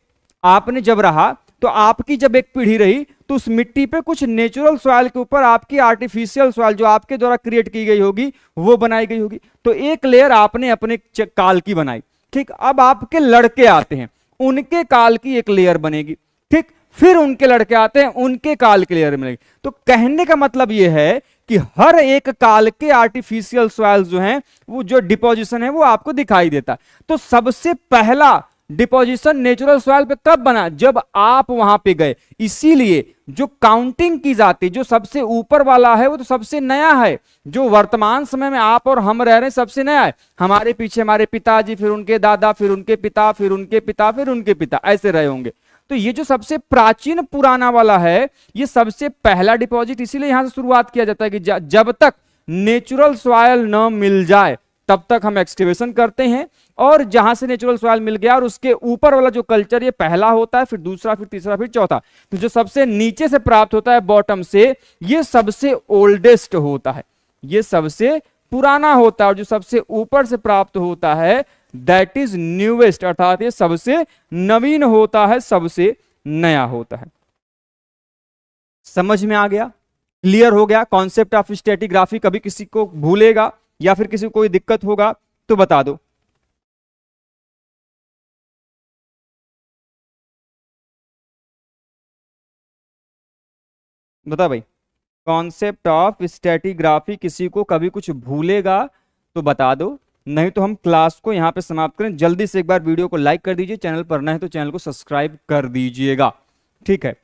आपने जब रहा तो आपकी जब एक पीढ़ी रही तो उस मिट्टी पे कुछ नेचुरल सॉइल के ऊपर आपकी आर्टिफिशियल सॉइल जो आपके द्वारा क्रिएट की गई होगी वो बनाई गई होगी। तो एक लेयर आपने अपने काल की बनाई, ठीक। अब आपके लड़के आते हैं, उनके काल की एक लेयर बनेगी, ठीक। फिर उनके लड़के आते हैं, उनके काल की लेयर बनेगी। तो कहने का मतलब यह है कि हर एक काल के आर्टिफिशियल सॉइल जो हैं, वो जो डिपोजिशन है वो आपको दिखाई देता। तो सबसे पहला डिपोजिशन नेचुरल सॉइल पे कब बना? जब आप वहां पे गए। इसीलिए जो काउंटिंग की जाती, जो सबसे ऊपर वाला है वो तो सबसे नया है, जो वर्तमान समय में आप और हम रह रहे हैं सबसे नया है। हमारे पीछे हमारे पिताजी, फिर उनके दादा, फिर उनके पिता, फिर उनके पिता, फिर उनके पिता, ऐसे रहे होंगे। तो ये जो सबसे प्राचीन पुराना वाला है, ये सबसे पहला डिपॉजिट, इसीलिए यहां से शुरुआत किया जाता है कि जब तक नेचुरल सॉइल न मिल जाए तब तक हम एक्सकेवेशन करते हैं, और जहां से नेचुरल सॉइल मिल गया और उसके ऊपर वाला जो कल्चर, ये पहला होता है, फिर दूसरा, फिर तीसरा, फिर चौथा। तो जो सबसे नीचे से प्राप्त होता है बॉटम से, ये सबसे ओल्डेस्ट होता है, ये सबसे पुराना होता है, और जो सबसे ऊपर से प्राप्त होता है दैट इज न्यूएस्ट, अर्थात ये सबसे नवीन होता है, सबसे नया होता है। समझ में आ गया? क्लियर हो गया? कॉन्सेप्ट ऑफ स्ट्रेटिग्राफी कभी किसी को भूलेगा या फिर किसी को कोई दिक्कत होगा तो बता दो। बता भाई, कॉन्सेप्ट ऑफ स्ट्रेटिग्राफी किसी को कभी कुछ भूलेगा तो बता दो, नहीं तो हम क्लास को यहां पे समाप्त करें। जल्दी से एक बार वीडियो को लाइक कर दीजिए, चैनल पर नए हैं तो चैनल को सब्सक्राइब कर दीजिएगा, ठीक है।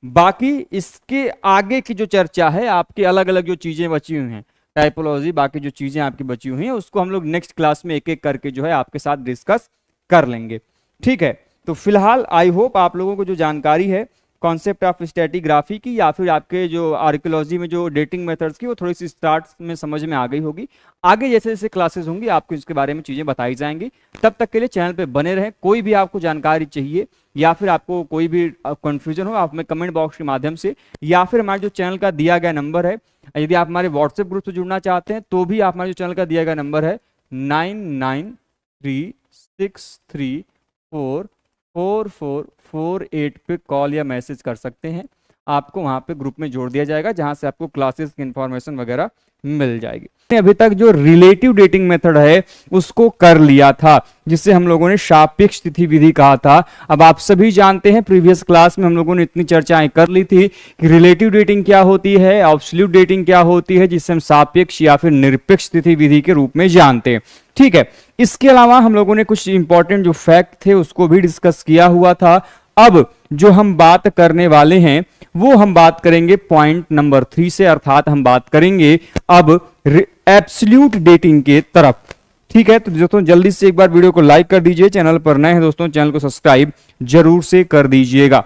बाकी इसके आगे की जो चर्चा है, आपकी अलग अलग जो चीजें बची हुई हैं, टाइपोलॉजी, बाकी जो चीजें आपकी बची हुई हैं, उसको हम लोग नेक्स्ट क्लास में एक एक करके जो है आपके साथ डिस्कस कर लेंगे, ठीक है। तो फिलहाल आई होप आप लोगों को जो जानकारी है कॉन्सेप्ट ऑफ स्ट्रेटिग्राफी की, या फिर आपके जो आर्कियोलॉजी में जो डेटिंग मेथड्स की, वो थोड़ी सी स्टार्ट में समझ में आ गई होगी। आगे जैसे जैसे क्लासेस होंगी आपको इसके बारे में चीजें बताई जाएंगी। तब तक के लिए चैनल पे बने रहें। कोई भी आपको जानकारी चाहिए या फिर आपको कोई भी कंफ्यूजन हो, आप हमें कमेंट बॉक्स के माध्यम से, या फिर हमारे जो चैनल का दिया गया नंबर है, यदि आप हमारे व्हाट्सएप ग्रुप से जुड़ना चाहते हैं तो भी आप हमारे जो चैनल का दिया गया नंबर है 9936344448 पे कॉल या मैसेज कर सकते हैं। आपको वहां पे ग्रुप में जोड़ दिया जाएगा, जहां से आपको क्लासेस की इंफॉर्मेशन वगैरह मिल जाएगी। अभी तक जो रिलेटिव डेटिंग मेथड है उसको कर लिया था, जिसे हम लोगों ने सापेक्ष तिथि विधि कहा था। अब आप सभी जानते हैं, प्रीवियस क्लास में हम लोगों ने इतनी चर्चाएं कर ली थी कि रिलेटिव डेटिंग क्या होती है, एब्सोल्यूट डेटिंग क्या होती है, जिसे हम सापेक्ष या फिर निरपेक्ष तिथि विधि के रूप में जानते हैं, ठीक है। इसके अलावा हम लोगों ने कुछ इंपॉर्टेंट जो फैक्ट थे उसको भी डिस्कस किया हुआ था। अब जो हम बात करने वाले हैं वो हम बात करेंगे पॉइंट नंबर 3 से, अर्थात हम बात करेंगे अब एब्सोल्यूट डेटिंग के तरफ, ठीक है। तो दोस्तों जल्दी से एक बार वीडियो को लाइक कर दीजिए, चैनल पर नए हैं दोस्तों चैनल को सब्सक्राइब जरूर से कर दीजिएगा।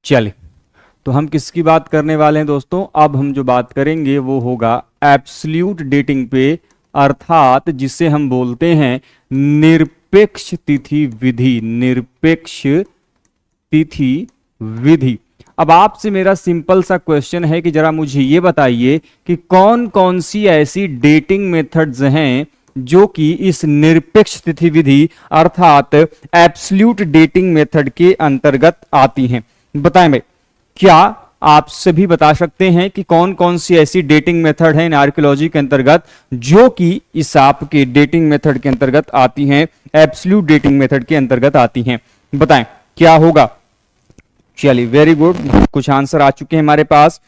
चलिए, तो हम किसकी बात करने वाले हैं दोस्तों? अब हम जो बात करेंगे वो होगा एब्सोल्यूट डेटिंग पे, अर्थात जिसे हम बोलते हैं निरपेक्ष तिथि विधि, निरपेक्ष तिथि विधि। अब आपसे मेरा सिंपल सा क्वेश्चन है कि जरा मुझे ये बताइए कि कौन कौन सी ऐसी डेटिंग मेथड्स हैं जो कि इस निरपेक्ष तिथि विधि अर्थात एब्सोल्यूट डेटिंग मेथड के अंतर्गत आती हैं। बताएं भाई, क्या आप सभी बता सकते हैं कि कौन कौन सी ऐसी डेटिंग मेथड है इन आर्कियोलॉजी के अंतर्गत जो कि इस आपके डेटिंग मेथड के अंतर्गत आती हैं, एब्सोल्यूट डेटिंग मेथड के अंतर्गत आती हैं? बताएं क्या होगा। चलिए, वेरी गुड, कुछ आंसर आ चुके हैं हमारे पास।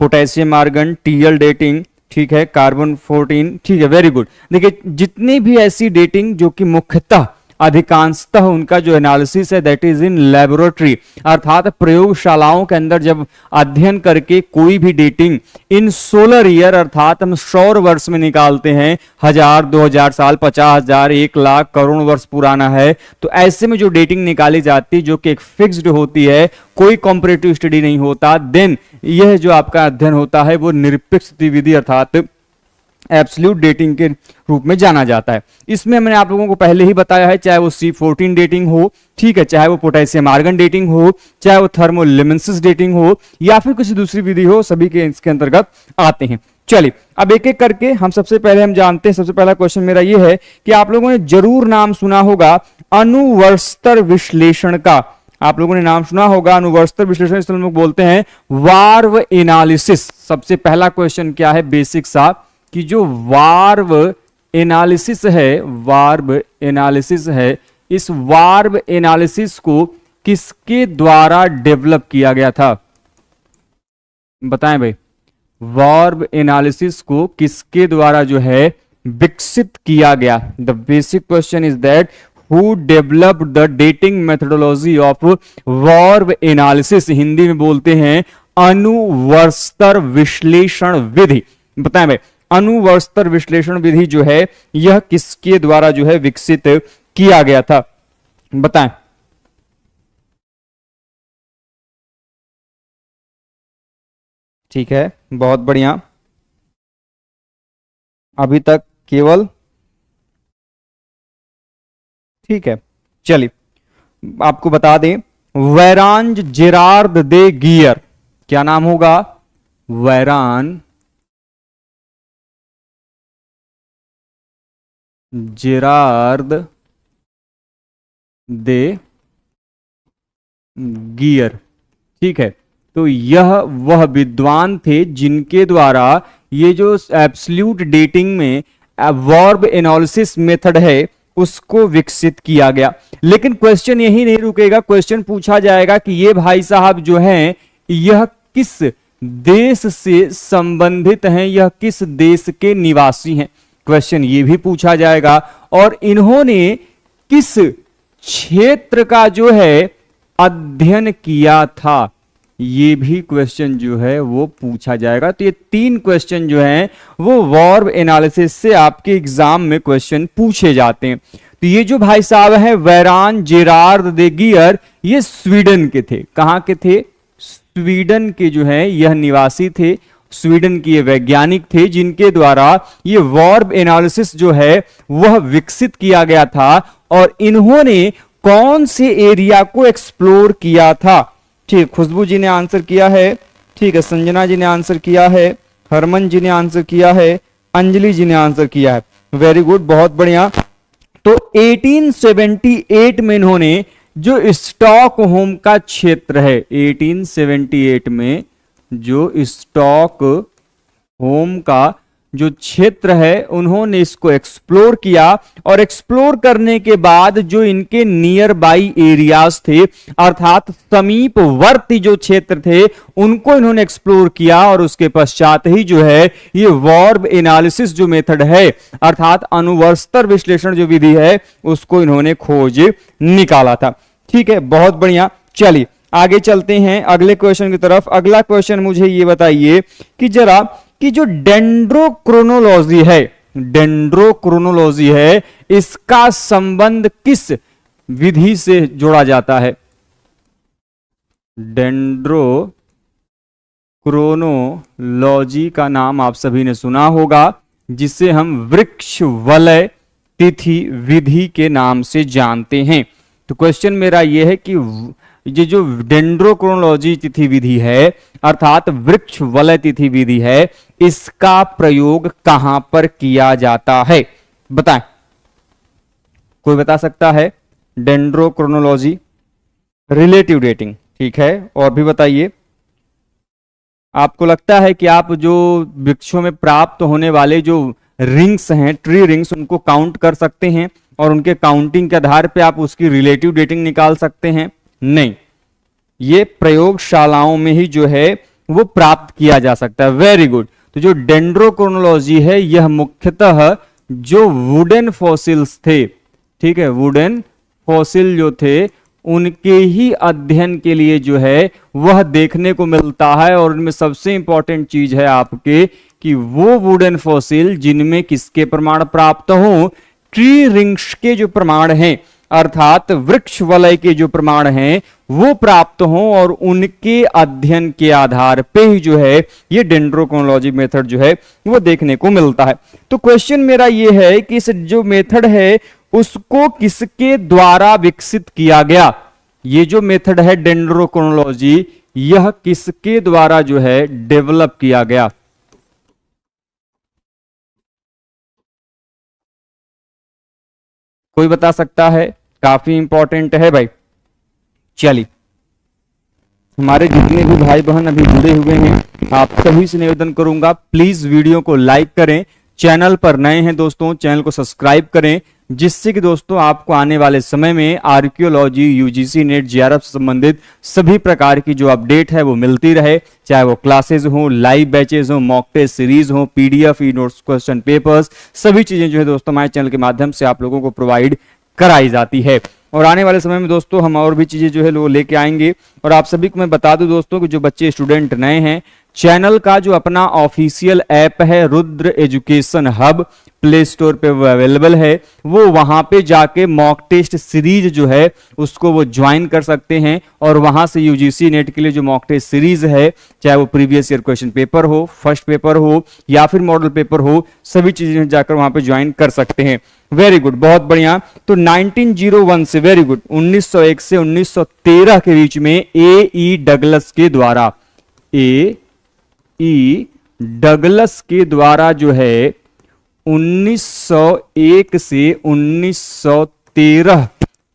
पोटेशियम आर्गन, टीएल डेटिंग, ठीक है, कार्बन 14, ठीक है, वेरी गुड। देखिए, जितनी भी ऐसी डेटिंग जो कि मुख्यतः अधिकांशतः उनका जो एनालिसिस है दैट इज इन लेबोरेटरी, अर्थात प्रयोगशालाओं के अंदर जब अध्ययन करके कोई भी डेटिंग इन सोलर ईयर, अर्थात हम सौर वर्ष में निकालते हैं, 1000, 2000 साल, 50,000, 1 लाख, करोड़ वर्ष पुराना है, तो ऐसे में जो डेटिंग निकाली जाती है जो कि एक फिक्स्ड होती है, कोई कॉम्परेटिव स्टडी नहीं होता, देन यह जो आपका अध्ययन होता है वो निरपेक्ष तिथि विधि अर्थात एब्सोल्यूट डेटिंग के रूप में जाना जाता है। इसमें मैंने आप लोगों को पहले ही बताया है, चाहे वो C14 डेटिंग हो, ठीक है, चाहे वो पोटेशियम आर्गन डेटिंग हो, चाहे वो थर्मोलिमिंसिस डेटिंग हो, या फिर किसी दूसरी विधि हो, सभी के इसके अंतर्गत आते हैं। चलिए अब एक एक करके हम सबसे पहले हम जानते हैं। सबसे पहला क्वेश्चन मेरा ये है कि आप लोगों ने जरूर नाम सुना होगा अनुवर्षतर विश्लेषण का। आप लोगों ने नाम सुना होगा अनुवर्षतर विश्लेषण, इसको हम लोग बोलते हैं वार्व एनालिसिस। सबसे पहला क्वेश्चन क्या है बेसिक सा, कि जो वार्व एनालिसिस है, वार्व एनालिसिस है, इस वार्व एनालिसिस को किसके द्वारा डेवलप किया गया था? बताएं भाई, वार्व एनालिसिस को किसके द्वारा जो है विकसित किया गया? The basic question is that who developed the dating methodology of varve analysis. Hindi में बोलते हैं अनुवर्षतर विश्लेषण विधि। बताएं भाई, अनुवर्षतर विश्लेषण विधि जो है यह किसके द्वारा जो है विकसित किया गया था? बताएं। ठीक है, बहुत बढ़िया। अभी तक केवल, ठीक है, चलिए आपको बता दें, वैरांज जेरार्द दे गियर। क्या नाम होगा? वैरान जेरार्द दे गियर। ठीक है, तो यह वह विद्वान थे जिनके द्वारा ये जो एब्सोल्यूट डेटिंग में वार्व एनालिसिस मेथड है उसको विकसित किया गया। लेकिन क्वेश्चन यही नहीं रुकेगा, क्वेश्चन पूछा जाएगा कि ये भाई साहब जो हैं यह किस देश से संबंधित हैं, यह किस देश के निवासी हैं। क्वेश्चन ये भी पूछा जाएगा, और इन्होंने किस क्षेत्र का जो है अध्ययन किया था, ये भी क्वेश्चन जो है वो पूछा जाएगा। तो ये तीन क्वेश्चन जो हैं वो वार्व एनालिसिस से आपके एग्जाम में क्वेश्चन पूछे जाते हैं। तो ये जो भाई साहब हैं वैरान जेरार्द दे गियर, ये स्वीडन के थे। कहां के थे? स्वीडन के जो है यह निवासी थे, स्वीडन के वैज्ञानिक थे जिनके द्वारा ये वार्व एनालिसिस जो है वह विकसित किया गया था। और इन्होंने कौन से एरिया को एक्सप्लोर किया था? ठीक, खुशबू जी ने आंसर किया है, ठीक है, संजना जी ने आंसर किया है, हरमन जी ने आंसर किया है, अंजलि जी ने आंसर किया है। वेरी गुड, बहुत बढ़िया। तो 1878 में इन्होंने जो स्टॉकहोम का क्षेत्र है, 1878 में जो स्टॉकहोम का जो क्षेत्र है उन्होंने इसको एक्सप्लोर किया, और एक्सप्लोर करने के बाद जो इनके नियर बाई एरियाज थे अर्थात समीपवर्ती जो क्षेत्र थे उनको इन्होंने एक्सप्लोर किया, और उसके पश्चात ही जो है ये वार्व एनालिसिस जो मेथड है अर्थात अनुवर्षतर विश्लेषण जो विधि है उसको इन्होंने खोज निकाला था। ठीक है, बहुत बढ़िया। चलिए आगे चलते हैं अगले क्वेश्चन की तरफ। अगला क्वेश्चन मुझे ये बताइए कि जरा कि जो डेंड्रोक्रोनोलॉजी है, डेंड्रोक्रोनोलॉजी है, इसका संबंध किस विधि से जोड़ा जाता है? डेंड्रोक्रोनोलॉजी का नाम आप सभी ने सुना होगा, जिसे हम वृक्ष वलय तिथि विधि के नाम से जानते हैं। तो क्वेश्चन मेरा यह है कि ये जो डेंड्रोक्रोनोलॉजी तिथि विधि है अर्थात वृक्ष वलय तिथि विधि है, इसका प्रयोग कहां पर किया जाता है? बताएं, कोई बता सकता है? डेंड्रोक्रोनोलॉजी, रिलेटिव डेटिंग, ठीक है, और भी बताइए। आपको लगता है कि आप जो वृक्षों में प्राप्त होने वाले जो रिंग्स हैं, ट्री रिंग्स, उनको काउंट कर सकते हैं और उनके काउंटिंग के आधार पे आप उसकी रिलेटिव डेटिंग निकाल सकते हैं? नहीं, ये प्रयोगशालाओं में ही जो है वो प्राप्त किया जा सकता है। Very good. तो जो डेंड्रोक्रोनोलॉजी है यह मुख्यतः जो वुडन फॉसिल्स थे, ठीक है, वुडन फॉसिल जो थे उनके ही अध्ययन के लिए जो है वह देखने को मिलता है। और उनमें सबसे इंपॉर्टेंट चीज है आपके कि वो वुडन फॉसिल जिनमें किसके प्रमाण प्राप्त हो? ट्री रिंग्स के जो प्रमाण हैं अर्थात वृक्ष वलय के जो प्रमाण हैं वो प्राप्त हों और उनके अध्ययन के आधार पे ही जो है ये डेंड्रोक्रोनोलॉजी मेथड जो है वो देखने को मिलता है। तो क्वेश्चन मेरा ये है कि इस जो मेथड है उसको किसके द्वारा विकसित किया गया। ये जो मेथड है डेंड्रोक्रोनोलॉजी, यह किसके द्वारा जो है डेवलप किया गया। कोई बता सकता है? काफी इंपॉर्टेंट है भाई। चलिए, हमारे जितने भी भाई बहन अभी जुड़े हुए हैं आप सभी से निवेदन करूंगा प्लीज वीडियो को लाइक करें, चैनल पर नए हैं दोस्तों चैनल को सब्सक्राइब करें, जिससे कि दोस्तों आपको आने वाले समय में आर्कियोलॉजी, यूजीसी नेट, जेआरएफ से संबंधित सभी प्रकार की जो अपडेट है वो मिलती रहे, चाहे वो क्लासेस हो, लाइव बैचेस हो, मॉक टेस्ट सीरीज हो, PDF, e notes, question papers, सभी चीजें जो है दोस्तों हमारे चैनल के माध्यम से आप लोगों को प्रोवाइड कराई जाती है। और आने वाले समय में दोस्तों हम और भी चीजें जो है वो लेके आएंगे। और आप सभी को मैं बता दूं दोस्तों कि जो बच्चे स्टूडेंट नए हैं, चैनल का जो अपना ऑफिशियल ऐप है Rudra education hub, play store पे वो अवेलेबल है, वो वहां पे जाके मॉक टेस्ट सीरीज जो है उसको वो ज्वाइन कर सकते हैं और वहां से यूजीसी नेट के लिए जो मॉक टेस्ट सीरीज है, चाहे वो प्रीवियस ईयर क्वेश्चन पेपर हो, फर्स्ट पेपर हो या फिर मॉडल पेपर हो, सभी चीजें जाकर वहां पे ज्वाइन कर सकते हैं। वेरी गुड, बहुत बढ़िया। तो 1901 से, वेरी गुड, 1901 से 1913 के बीच में ए.ई. डगलस के द्वारा, ए.ई. डगलस के द्वारा जो है 1901 से 1913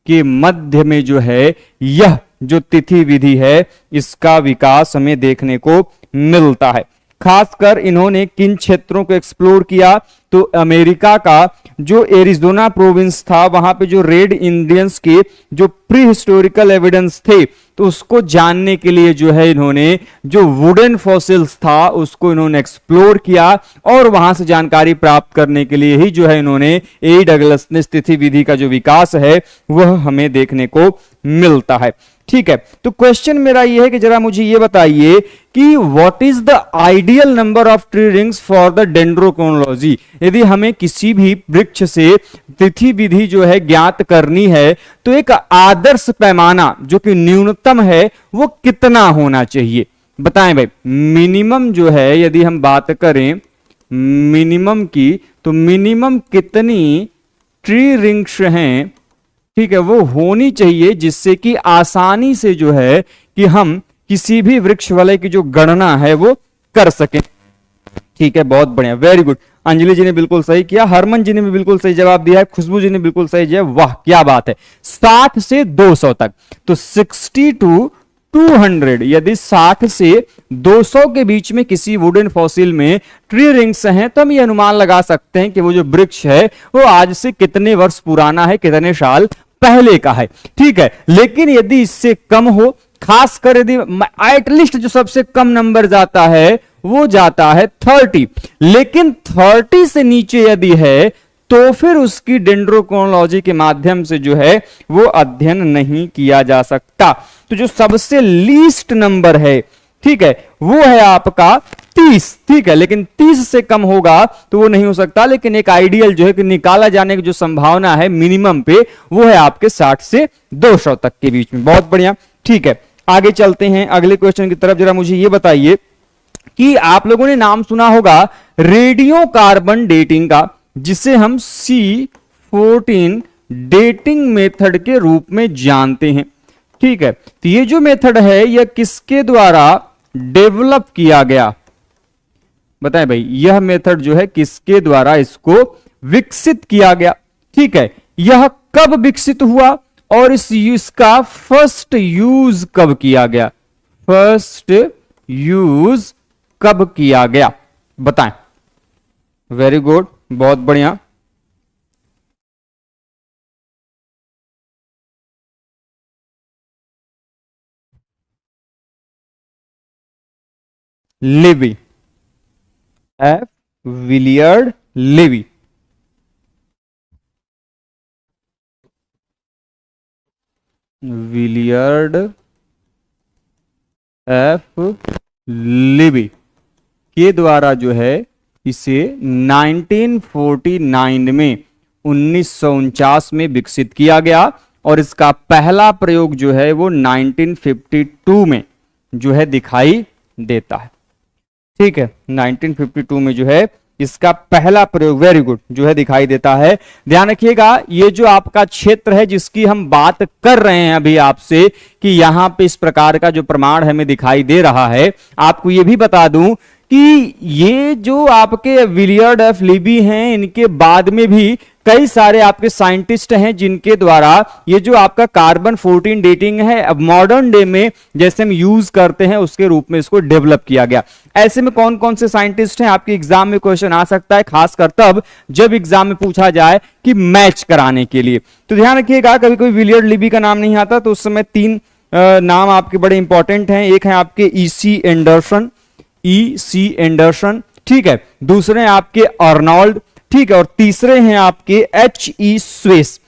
के मध्य में जो है यह जो तिथि विधि है इसका विकास हमें देखने को मिलता है। खासकर इन्होंने किन क्षेत्रों को एक्सप्लोर किया, तो अमेरिका का जो एरिज़ोना प्रोविंस था वहां पे जो रेड इंडियंस के जो प्री हिस्टोरिकल एविडेंस थे तो उसको जानने के लिए जो है इन्होंने जो वुडन फॉसिल्स था उसको इन्होंने एक्सप्लोर किया और वहां से जानकारी प्राप्त करने के लिए ही जो है इन्होंने ए डगलस ने स्थिति विधि का जो विकास है वह हमें देखने को मिलता है। ठीक है, तो क्वेश्चन मेरा यह है कि जरा मुझे यह बताइए कि what is the ideal number of tree rings for the dendrochronology. यदि हमें किसी भी वृक्ष से तिथि विधि जो है ज्ञात करनी है तो एक आदर्श पैमाना जो कि न्यूनतम है वो कितना होना चाहिए, बताएं भाई। मिनिमम जो है यदि हम बात करें मिनिमम की, तो मिनिमम कितनी ट्री रिंग्स हैं, ठीक है, वो होनी चाहिए जिससे कि आसानी से जो है कि हम किसी भी वृक्ष वलय की जो गणना है वो कर सकें। ठीक है, बहुत बढ़िया, वेरी गुड। अंजलि जी ने बिल्कुल सही किया, हरमन जी ने भी बिल्कुल सही जवाब दिया है, खुशबू जी ने बिल्कुल सही जवाब, वाह क्या बात है। 60 से 200 तक, तो 60 to 200, यदि 60 से 200 के बीच में किसी वुडन फॉसिल में ट्री रिंग्स हैं तो हम ये अनुमान लगा सकते हैं कि वो जो वृक्ष है वो आज से कितने वर्ष पुराना है, कितने साल पहले का है। ठीक है, लेकिन यदि इससे कम हो, खासकर यदि एटलीस्ट जो सबसे कम नंबर जाता है वो जाता है 30, लेकिन 30 से नीचे यदि है तो फिर उसकी डेंड्रोक्रोनोलॉजी के माध्यम से जो है वो अध्ययन नहीं किया जा सकता। तो जो सबसे लीस्ट नंबर है, ठीक है, वो है आपका 30, ठीक है, लेकिन 30 से कम होगा तो वो नहीं हो सकता, लेकिन एक आइडियल जो है कि निकाला जाने की जो संभावना है मिनिमम पे वो है आपके 60 से 200 तक के बीच में। बहुत बढ़िया, ठीक है, आगे चलते हैं अगले क्वेश्चन की तरफ। जरा मुझे ये बताइए कि आप लोगों ने नाम सुना होगा रेडियो कार्बन डेटिंग का, जिसे हम C14 डेटिंग मेथड के रूप में जानते हैं। ठीक है, तो ये जो मेथड है यह किसके द्वारा डेवलप किया गया, बताएं भाई। यह मेथड जो है किसके द्वारा इसको विकसित किया गया, ठीक है, यह कब विकसित हुआ और इसका फर्स्ट यूज कब किया गया, फर्स्ट यूज कब किया गया, बताएं। वेरी गुड, बहुत बढ़िया। Libby, F Willard Libby. Willard F Libby के द्वारा जो है इसे 1949 में 1949 में विकसित किया गया और इसका पहला प्रयोग जो है वो 1952 में जो है दिखाई देता है। ठीक है, 1952 में जो है इसका पहला प्रयोग, वेरी गुड, जो है दिखाई देता है। ध्यान रखिएगा, ये जो आपका क्षेत्र है जिसकी हम बात कर रहे हैं अभी आपसे कि यहां पे इस प्रकार का जो प्रमाण हमें दिखाई दे रहा है, आपको ये भी बता दूं कि ये जो आपके विलियर्ड एफ लीबी हैं, इनके बाद में भी कई सारे आपके साइंटिस्ट हैं जिनके द्वारा ये जो आपका कार्बन 14 डेटिंग है अब मॉडर्न डे में जैसे हम यूज करते हैं उसके रूप में इसको डेवलप किया गया। ऐसे में कौन कौन से साइंटिस्ट हैं, आपके एग्जाम में क्वेश्चन आ सकता है, खासकर तब जब एग्जाम में पूछा जाए कि मैच कराने के लिए। तो ध्यान रखिएगा, कभी कोई विलियर्ड लीबी का नाम नहीं आता तो उस समय तीन नाम आपके बड़े इंपॉर्टेंट हैं। एक है आपके ईसी एंडरसन, ठीक है, दूसरे हैं आपके अर्नोल्ड, ठीक है, और तीसरे हैं आपके एच ई स्वेस।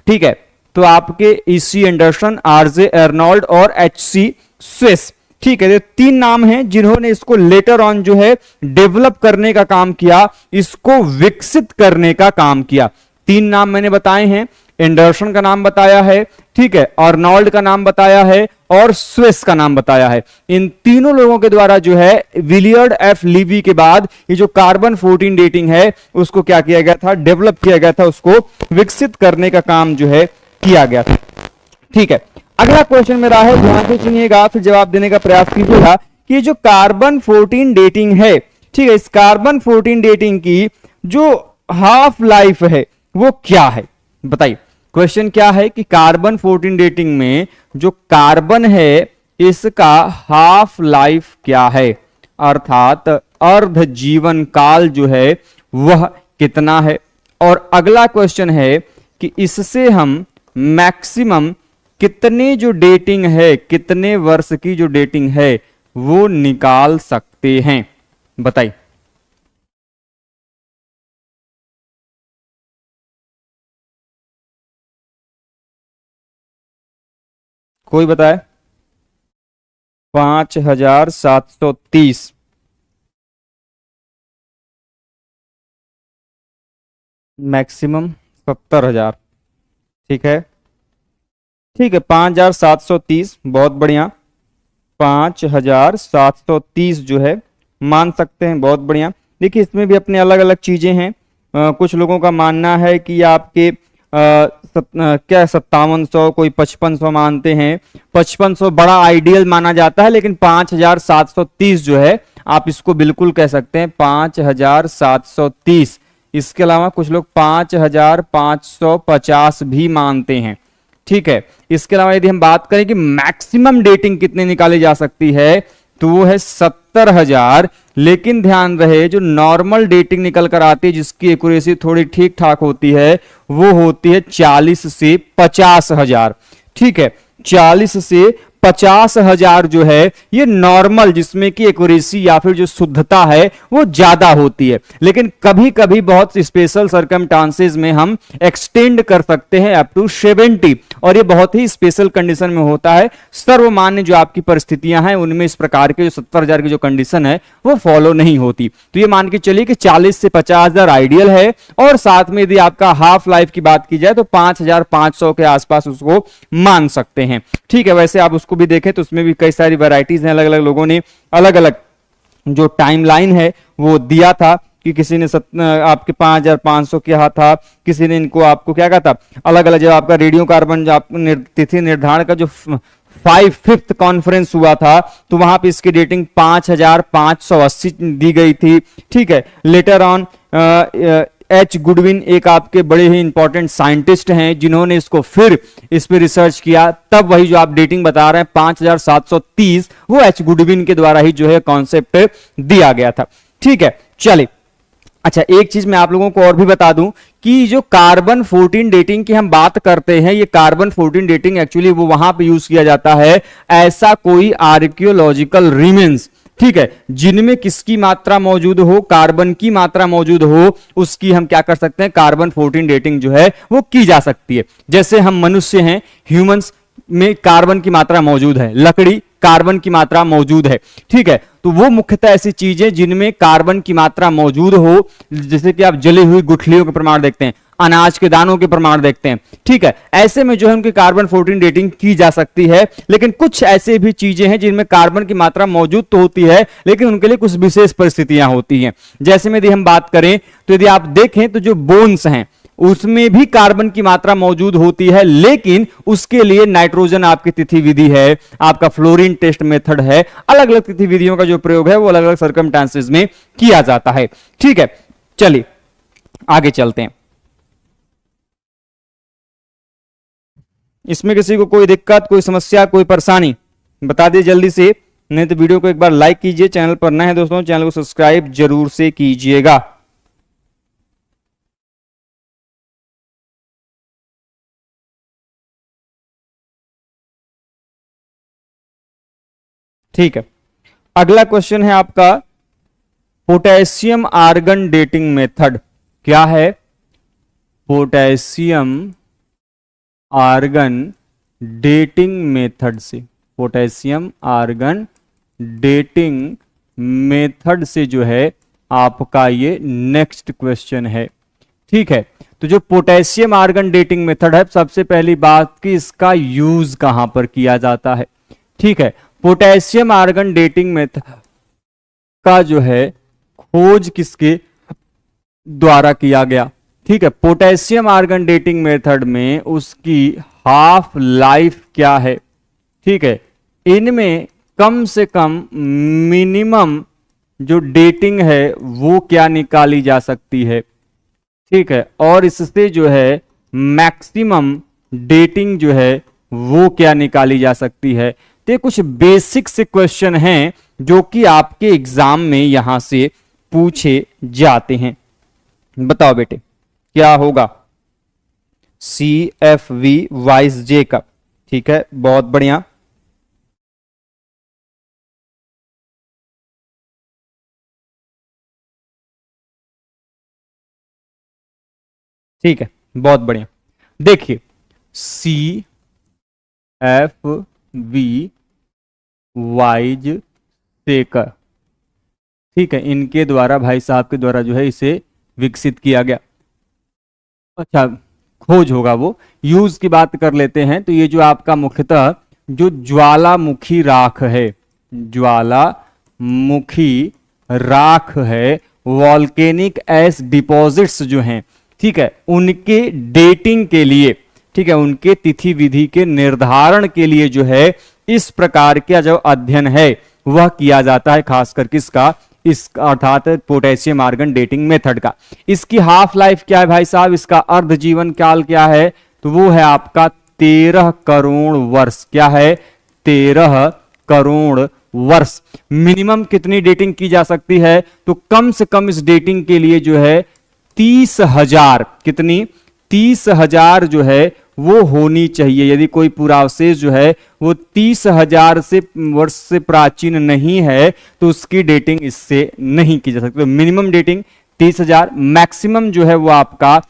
ठीक है, तो आपके ईसी एंडरसन, आरजे अर्नोल्ड और एच सी स्वेस। ठीक है, ये तीन नाम हैं जिन्होंने इसको लेटर ऑन जो है डेवलप करने का काम किया, इसको विकसित करने का काम किया। तीन नाम मैंने बताए हैं, एंडरसन का नाम बताया है, ठीक है, अर्नोल्ड का नाम बताया है और स्विस का नाम बताया है। इन तीनों लोगों के द्वारा जो है विलियर्ड एफ लीबी के बाद ये जो कार्बन 14 डेटिंग है उसको क्या किया गया था, डेवलप किया गया था, उसको विकसित करने का काम जो है किया गया था। ठीक है, अगला क्वेश्चन मेरा है, ध्यान से सुनिएगा, फिर जवाब देने का प्रयास कीजिएगा कि जो कार्बन 14 डेटिंग है, ठीक है, इस कार्बन 14 डेटिंग की जो हाफ लाइफ है वो क्या है, बताइए। क्वेश्चन क्या है कि कार्बन 14 डेटिंग में जो कार्बन है इसका हाफ लाइफ क्या है, अर्थात अर्ध जीवन काल जो है वह कितना है। और अगला क्वेश्चन है कि इससे हम मैक्सिमम कितने जो डेटिंग है, कितने वर्ष की जो डेटिंग है वो निकाल सकते हैं, बताइए। कोई बताए? 5730। मैक्सिमम 70,000। ठीक है, ठीक है, 5730, बहुत बढ़िया। 5730 जो है मान सकते हैं, बहुत बढ़िया। देखिए इसमें भी अपने अलग अलग चीजें हैं। कुछ लोगों का मानना है कि आपके क्या 5700, कोई 5500 मानते हैं। 5500 बड़ा आइडियल माना जाता है, लेकिन 5730 जो है आप इसको बिल्कुल कह सकते हैं 5730। इसके अलावा कुछ लोग 5550 भी मानते हैं। ठीक है, इसके अलावा यदि हम बात करें कि मैक्सिमम डेटिंग कितने निकाली जा सकती है तो वो है 70,000। लेकिन ध्यान रहे, जो नॉर्मल डेटिंग निकल कर आती है जिसकी एक्यूरेसी थोड़ी ठीक ठाक होती है वो होती है 40 से 50,000। ठीक है, 40 से 50,000 जो है ये नॉर्मल, जिसमें कि एक्यूरेसी या फिर जो शुद्धता है वो ज्यादा होती है। लेकिन कभी कभी बहुत स्पेशल सर्कमस्टांसेस में हम एक्सटेंड कर सकते हैं अप टू 70, और ये बहुत ही स्पेशल कंडीशन में होता है। सर्वमान्य जो आपकी परिस्थितियां हैं उनमें इस प्रकार के जो 70,000 की जो कंडीशन है वो फॉलो नहीं होती। तो ये मान के चलिए कि 40 से 50,000 आइडियल है, और साथ में यदि आपका हाफ लाइफ की बात की जाए तो 5,500 के आसपास उसको मान सकते हैं। ठीक है, वैसे आप उसको भी देखें तो उसमें भी कई सारी वैरायटीज हैं, अलग अलग लोगों ने अलग अलग जो टाइमलाइन है वो दिया था कि किसी ने आपके 5,500 किया था, किसी ने इनको आपको क्या कहा था, अलग अलग। जब आपका रेडियो कार्बन जो आप तिथि निर्धारण का जो 5th कॉन्फ्रेंस हुआ था तो वहां पे इसकी डेटिंग 5,580 दी गई थी। ठीक है, लेटर ऑन एच गुडविन एक आपके बड़े ही इंपॉर्टेंट साइंटिस्ट हैं जिन्होंने इसको फिर इस पे रिसर्च किया, तब वही जो आप डेटिंग बता रहे हैं 5730 वो एच गुडविन के द्वारा ही जो है कॉन्सेप्ट दिया गया था। ठीक है, चलिए, अच्छा एक चीज मैं आप लोगों को और भी बता दूं कि जो कार्बन 14 डेटिंग की हम बात करते हैं, ये कार्बन 14 डेटिंग एक्चुअली वो वहां पे यूज किया जाता है ऐसा कोई आर्कियोलॉजिकल रिमेन्स, ठीक है, जिनमें किसकी मात्रा मौजूद हो, कार्बन की मात्रा मौजूद हो, उसकी हम क्या कर सकते हैं, कार्बन 14 डेटिंग जो है वो की जा सकती है। जैसे हम मनुष्य हैं, ह्यूमंस में कार्बन की मात्रा मौजूद है, लकड़ी कार्बन की मात्रा मौजूद है। ठीक है, तो वो मुख्यतः ऐसी चीजें जिनमें कार्बन की मात्रा मौजूद हो, जैसे कि आप जली हुई गुठलियों के प्रमाण देखते हैं, अनाज के दानों के प्रमाण देखते हैं। ठीक है, ऐसे में जो है उनकी कार्बन 14 डेटिंग की जा सकती है। लेकिन कुछ ऐसे भी चीजें हैं जिनमें कार्बन की मात्रा मौजूद तो होती है, लेकिन उनके लिए कुछ विशेष परिस्थितियां होती हैं। जैसे में यदि हम बात करें तो यदि आप देखें तो जो बोन्स हैं उसमें भी कार्बन की मात्रा मौजूद होती है, लेकिन उसके लिए नाइट्रोजन आपकी तिथि विधि है, आपका फ्लोरीन टेस्ट मेथड है, अलग अलग तिथि विधियों का जो प्रयोग है वो अलग अलग सर्कमस्टांसेस में किया जाता है। ठीक है, चलिए आगे चलते हैं। इसमें किसी को कोई दिक्कत, कोई समस्या, कोई परेशानी बता दिए जल्दी से, नहीं तो वीडियो को एक बार लाइक कीजिए। चैनल पर नए हैं दोस्तों, चैनल को सब्सक्राइब जरूर से कीजिएगा। ठीक है, अगला क्वेश्चन है आपका पोटेशियम आर्गन डेटिंग मेथड। क्या है? पोटेशियम आर्गन डेटिंग मेथड से, पोटेशियम आर्गन डेटिंग मेथड से जो है आपका ये नेक्स्ट क्वेश्चन है। ठीक है, तो जो पोटेशियम आर्गन डेटिंग मेथड है, सबसे पहली बात कि इसका यूज कहां पर किया जाता है। ठीक है, पोटेशियम आर्गन डेटिंग मेथड का जो है खोज किसके द्वारा किया गया? ठीक है, पोटेशियम आर्गन डेटिंग मेथड में उसकी हाफ लाइफ क्या है? ठीक है, इनमें कम से कम मिनिमम जो डेटिंग है वो क्या निकाली जा सकती है? ठीक है, और इससे जो है मैक्सिमम डेटिंग जो है वो क्या निकाली जा सकती है? तो कुछ बेसिक से क्वेश्चन हैं जो कि आपके एग्जाम में यहां से पूछे जाते हैं। बताओ बेटे क्या होगा? CFV वाइस जे का। ठीक है, बहुत बढ़िया। ठीक है, बहुत बढ़िया। देखिए CFV वाइज सेकर, ठीक है, इनके द्वारा, भाई साहब के द्वारा जो है इसे विकसित किया गया। अच्छा, खोज होगा वो। यूज की बात कर लेते हैं तो ये जो आपका मुख्यतः जो ज्वालामुखी राख है, ज्वालामुखी राख है, वॉल्केनिक एश डिपॉजिट्स जो हैं, ठीक है, उनके डेटिंग के लिए, ठीक है, उनके तिथि विधि के निर्धारण के लिए जो है इस प्रकार का जो अध्ययन है वह किया जाता है, खासकर किसका? इस अर्थात पोटेशियम आर्गन डेटिंग मेथड का। इसकी हाफ लाइफ क्या है भाई साहब? इसका अर्ध जीवन काल क्या है? तो वो है आपका 13 करोड़ वर्ष। क्या है? 13 करोड़ वर्ष। मिनिमम कितनी डेटिंग की जा सकती है? तो कम से कम इस डेटिंग के लिए जो है 30,000, कितनी? 30,000 जो है वो होनी चाहिए। यदि कोई पुरावशेष जो है वो 30,000 से वर्ष से प्राचीन नहीं है तो उसकी डेटिंग इससे नहीं की जा सकती। तो मिनिमम डेटिंग 30,000, मैक्सिमम जो है वो आपका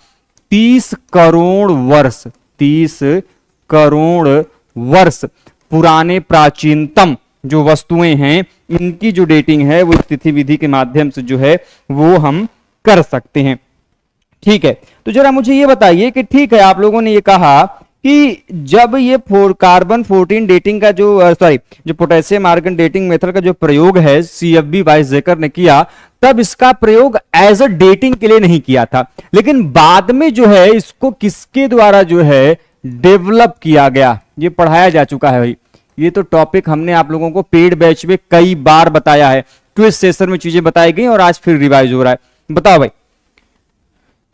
30 करोड़ वर्ष, 30 करोड़ वर्ष पुराने प्राचीनतम जो वस्तुएं हैं इनकी जो डेटिंग है वो तिथि विधि के माध्यम से जो है वो हम कर सकते हैं। ठीक है, तो जरा मुझे ये बताइए कि ठीक है, आप लोगों ने ये कहा कि जब ये कार्बन 14 डेटिंग का जो जो पोटेशियम आर्गन डेटिंग मेथड का जो प्रयोग है CFV वाइसेकर ने किया, तब इसका प्रयोग एज अ डेटिंग के लिए नहीं किया था, लेकिन बाद में जो है इसको किसके द्वारा जो है डेवलप किया गया, ये पढ़ाया जा चुका है भाई। ये तो टॉपिक हमने आप लोगों को पेड बैच में कई बार बताया है, क्विज सेशन में चीजें बताई गई और आज फिर रिवाइज हो रहा है। बताओ भाई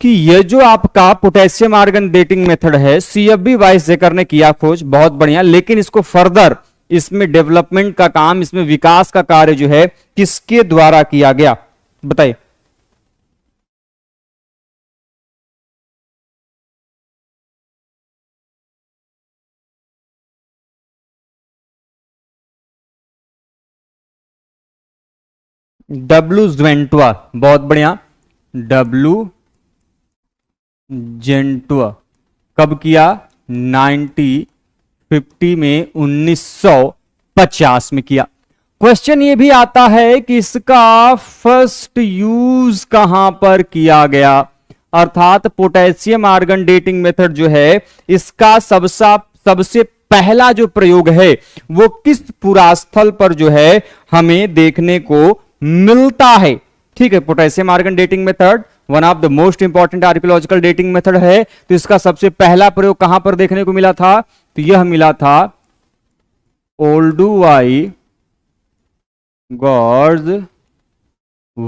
कि ये जो आपका पोटेशियम आर्गन डेटिंग मेथड है CFV वाइसेकर ने किया खोज, बहुत बढ़िया, लेकिन इसको फर्दर इसमें डेवलपमेंट का काम, इसमें विकास का कार्य जो है किसके द्वारा किया गया? बताइए। डब्ल्यू जेंटवा, बहुत बढ़िया, डब्ल्यू जेंटवा। कब किया? 1950 में, 1950 1950 में किया। क्वेश्चन ये भी आता है कि इसका फर्स्ट यूज कहां पर किया गया, अर्थात पोटेशियम आर्गन डेटिंग मेथड जो है इसका सबसे पहला जो प्रयोग है वो किस पुरास्थल पर जो है हमें देखने को मिलता है। ठीक है, potassium argon dating method one of the most important archaeological dating method है, तो इसका सबसे पहला प्रयोग कहां पर देखने को मिला था, तो यह मिला था ओल्डुवाई गॉर्ज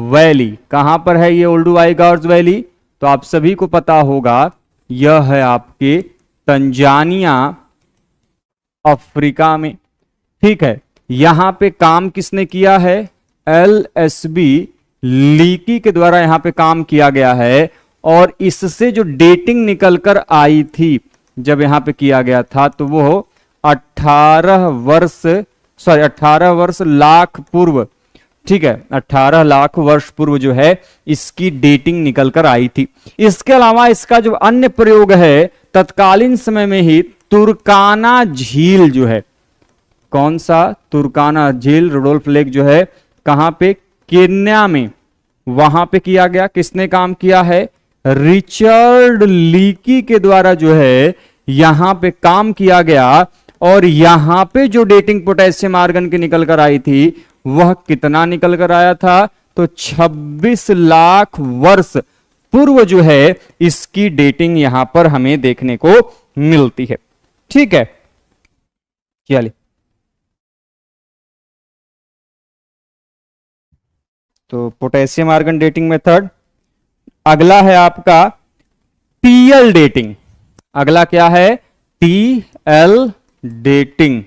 वैली। कहां पर है ये ओल्डुवाई गॉर्ज वैली, तो आप सभी को पता होगा यह है आपके तंजानिया अफ्रीका में। ठीक है, यहां पे काम किसने किया है, LSB लीकी के द्वारा यहां पे काम किया गया है, और इससे जो डेटिंग निकलकर आई थी जब यहां पे किया गया था तो वो 18 वर्ष लाख पूर्व, ठीक है, 18 लाख वर्ष पूर्व जो है इसकी डेटिंग निकलकर आई थी। इसके अलावा इसका जो अन्य प्रयोग है तत्कालीन समय में ही तुर्काना झील जो है, कौन सा, तुर्काना झील, रुडोल्फ लेक जो है कहां पे, केन्या में, वहां पे किया गया। किसने काम किया है, रिचर्ड लीकी के द्वारा जो है यहां पे काम किया गया, और यहां पे जो डेटिंग पोटेशियम आर्गन की निकल कर आई थी वह कितना निकल कर आया था, तो 26 लाख वर्ष पूर्व जो है इसकी डेटिंग यहां पर हमें देखने को मिलती है। ठीक है, चलिए तो पोटेशियम आर्गन डेटिंग मेथड। अगला है आपका टीएल डेटिंग। अगला क्या है, टीएल डेटिंग।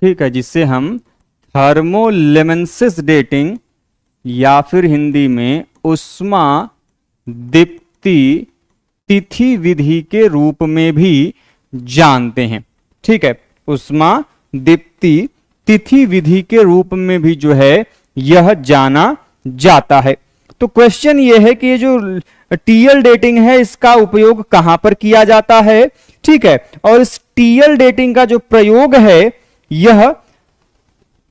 ठीक है, जिससे हम थर्मोलेमेंसिस डेटिंग या फिर हिंदी में उष्मा दीप्ति तिथि विधि के रूप में भी जानते हैं। ठीक है, उष्मा दीप्ति तिथि विधि के रूप में भी जो है यह जाना जाता है। तो क्वेश्चन यह है कि ये जो टीएल डेटिंग है इसका उपयोग कहां पर किया जाता है। ठीक है, और इस टीएल डेटिंग का जो प्रयोग है यह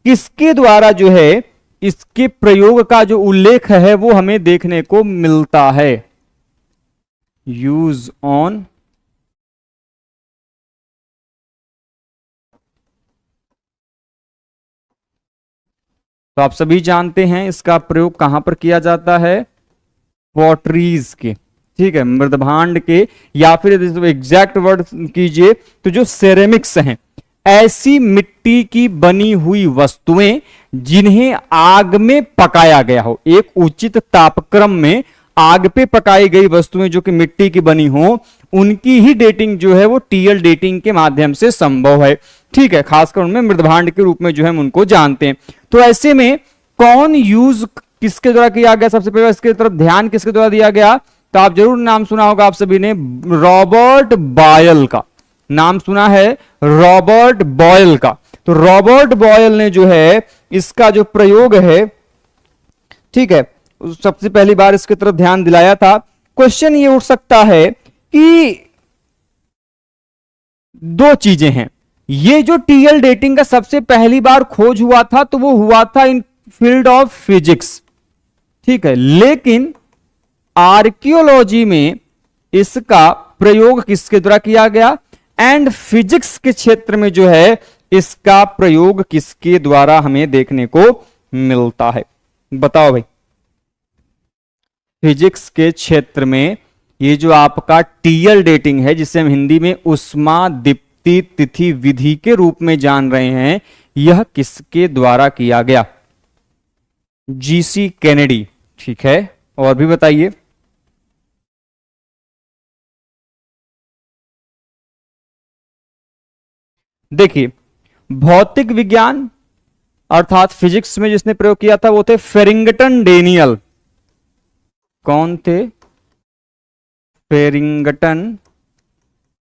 किसके द्वारा जो है, इसके प्रयोग का जो उल्लेख है वो हमें देखने को मिलता है, यूज ऑन तो आप सभी जानते हैं इसका प्रयोग कहां पर किया जाता है, पॉटरीज के, ठीक है, मृदभांड के, या फिर एग्जैक्ट वर्ड कीजिए तो जो सेरेमिक्स हैं, ऐसी मिट्टी की बनी हुई वस्तुएं जिन्हें आग में पकाया गया हो, एक उचित तापक्रम में आग पे पकाई गई वस्तुएं जो कि मिट्टी की बनी हो, उनकी ही डेटिंग जो है वो टीएल डेटिंग के माध्यम से संभव है। ठीक है, खासकर उनमें मृदभांड के रूप में जो है हम उनको जानते हैं। तो ऐसे में कौन यूज किसके द्वारा किया गया, सबसे पहले इसके तरफ ध्यान किसके द्वारा दिया गया, तो आप जरूर नाम सुना होगा आप सभी ने, रॉबर्ट बॉयल का नाम सुना है, रॉबर्ट बॉयल का। तो रॉबर्ट बॉयल ने जो है इसका जो प्रयोग है, ठीक है, सबसे पहली बार इसकी तरफ ध्यान दिलाया था। क्वेश्चन ये उठ सकता है कि दो चीजें हैं, ये जो टीएल डेटिंग का सबसे पहली बार खोज हुआ था तो वो हुआ था इन फील्ड ऑफ फिजिक्स, ठीक है, लेकिन आर्कियोलॉजी में इसका प्रयोग किसके द्वारा किया गया, एंड फिजिक्स के क्षेत्र में जो है इसका प्रयोग किसके द्वारा हमें देखने को मिलता है, बताओ भाई। फिजिक्स के क्षेत्र में ये जो आपका टीएल डेटिंग है जिसे हम हिंदी में उष्मा दीप्ति तिथि विधि के रूप में जान रहे हैं, यह किसके द्वारा किया गया, जीसी कैनेडी। ठीक है, और भी बताइए। देखिए, भौतिक विज्ञान अर्थात फिजिक्स में जिसने प्रयोग किया था वो थे फेरिंगटन डेनियल। कौन थे, फेरिंगटन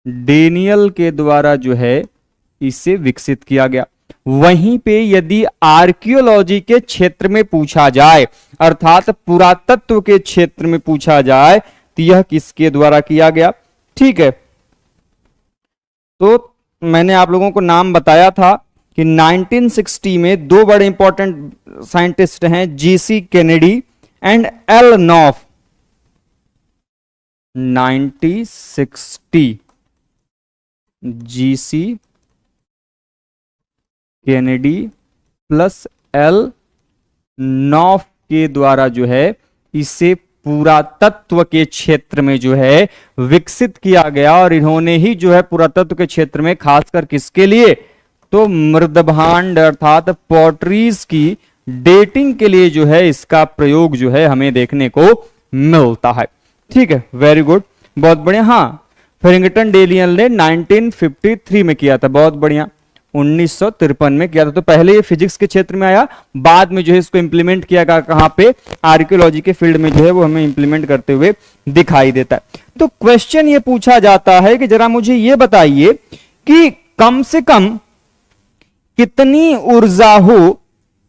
डेनियल के द्वारा जो है इसे विकसित किया गया। वहीं पे यदि आर्कियोलॉजी के क्षेत्र में पूछा जाए अर्थात पुरातत्व के क्षेत्र में पूछा जाए तो यह किसके द्वारा किया गया। ठीक है, तो मैंने आप लोगों को नाम बताया था कि 1960 में दो बड़े इंपॉर्टेंट साइंटिस्ट हैं, जीसी केनेडी एंड एल नॉफ। 1960 जीसी केनेडी प्लस एल नॉफ के द्वारा जो है इसे पुरातत्व के क्षेत्र में जो है विकसित किया गया। और इन्होंने ही जो है पुरातत्व के क्षेत्र में खासकर किसके लिए, तो मृदभांड अर्थात पॉटरीज की डेटिंग के लिए जो है इसका प्रयोग जो है हमें देखने को मिलता है। ठीक है, वेरी गुड, बहुत बढ़िया। हाँ, फेरिंगटन डेलियन ने 1953 में किया था, बहुत बढ़िया, 1953 में किया था। तो पहले ये फिजिक्स के क्षेत्र में आया, बाद में जो है इसको इंप्लीमेंट किया गया कहां पे, आर्कियोलॉजी के फील्ड में जो है वो हमें इंप्लीमेंट करते हुए दिखाई देता है। तो क्वेश्चन ये पूछा जाता है कि जरा मुझे ये बताइए कि कम से कम कितनी ऊर्जा हो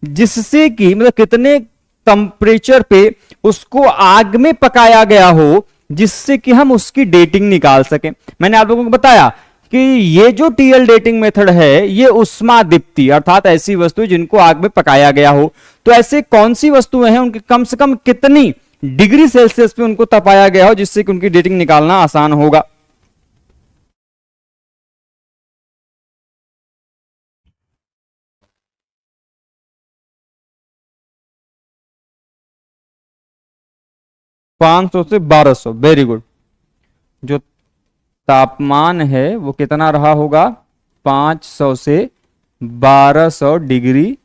जिससे कि मतलब कितने टेम्परेचर पे उसको आग में पकाया गया हो जिससे कि हम उसकी डेटिंग निकाल सकें। मैंने आप लोगों को बताया कि ये जो टीएल डेटिंग मेथड है ये उष्मादीप्ति अर्थात ऐसी वस्तु जिनको आग में पकाया गया हो। तो ऐसे कौन सी वस्तुएं हैं, उनकी कम से कम कितनी डिग्री सेल्सियस पे उनको तपाया गया हो जिससे कि उनकी डेटिंग निकालना आसान होगा। पांच सौ से 1200, वेरी गुड। जो तापमान है वो कितना रहा होगा, 500 से 1200 डिग्री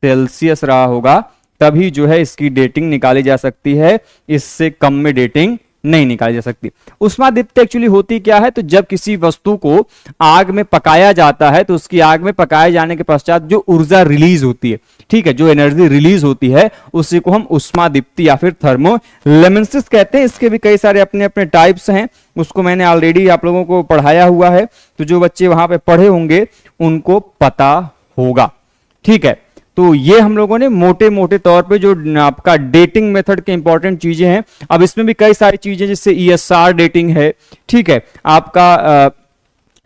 सेल्सियस रहा होगा, तभी जो है इसकी डेटिंग निकाली जा सकती है, इससे कम में डेटिंग नहीं निकाली जा सकती। उष्मादीप्ति एक्चुअली होती क्या है, तो जब किसी वस्तु को आग में पकाया जाता है तो उसकी आग में पकाए जाने के पश्चात जो ऊर्जा रिलीज होती है, ठीक है, जो एनर्जी रिलीज होती है उसी को हम उष्मादीप्ति या फिर थर्मोलेमेंसिस कहते हैं। इसके भी कई सारे अपने अपने टाइप्स हैं, उसको मैंने ऑलरेडी आप लोगों को पढ़ाया हुआ है, तो जो बच्चे वहां पे पढ़े होंगे उनको पता होगा। ठीक है, तो ये हम लोगों ने मोटे मोटे तौर पे जो आपका डेटिंग मेथड के इंपॉर्टेंट चीजें हैं। अब इसमें भी कई सारी चीजें जैसे ईएसआर डेटिंग है, ठीक है, आपका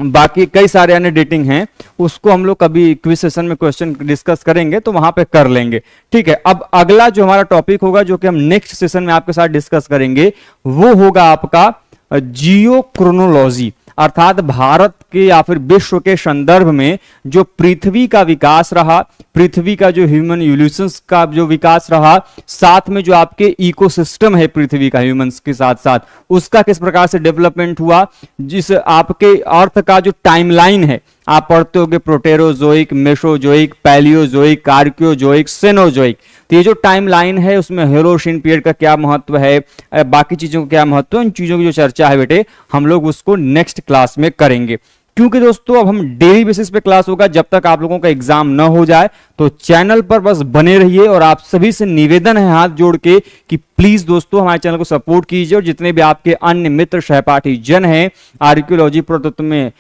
बाकी कई सारे अन्य डेटिंग हैं, उसको हम लोग कभी क्विज सेशन में क्वेश्चन डिस्कस करेंगे तो वहां पे कर लेंगे। ठीक है, अब अगला जो हमारा टॉपिक होगा जो कि हम नेक्स्ट सेशन में आपके साथ डिस्कस करेंगे वो होगा आपका जियोक्रोनोलॉजी अर्थात भारत के या फिर विश्व के संदर्भ में जो पृथ्वी का विकास रहा, पृथ्वी का जो ह्यूमन इवोल्यूशंस का जो विकास रहा, साथ में जो आपके इकोसिस्टम है पृथ्वी का ह्यूमंस के साथ साथ उसका किस प्रकार से डेवलपमेंट हुआ, जिस आपके अर्थ का जो टाइमलाइन है आप पढ़ते होंगे Proterozoic, Mesozoic, Palaeozoic, Archaeozoic, Cenozoic. तो ये जो टाइमलाइन है उसमें हेलोसिन पीरियड का क्या महत्व है, बाकी चीजों का क्या महत्व है, इन चीजों की जो चर्चा है बेटे हम लोग उसको नेक्स्ट क्लास में करेंगे। क्योंकि दोस्तों अब हम डेली बेसिस पे क्लास होगा, जब तक आप लोगों का एग्जाम न हो जाए, तो चैनल पर बस बने रहिए। और आप सभी से निवेदन है हाथ जोड़ के कि प्लीज दोस्तों हमारे चैनल को सपोर्ट कीजिए, और जितने भी आपके अन्य मित्र सहपाठी जन हैं आर्कियोलॉजी पुरातत्व में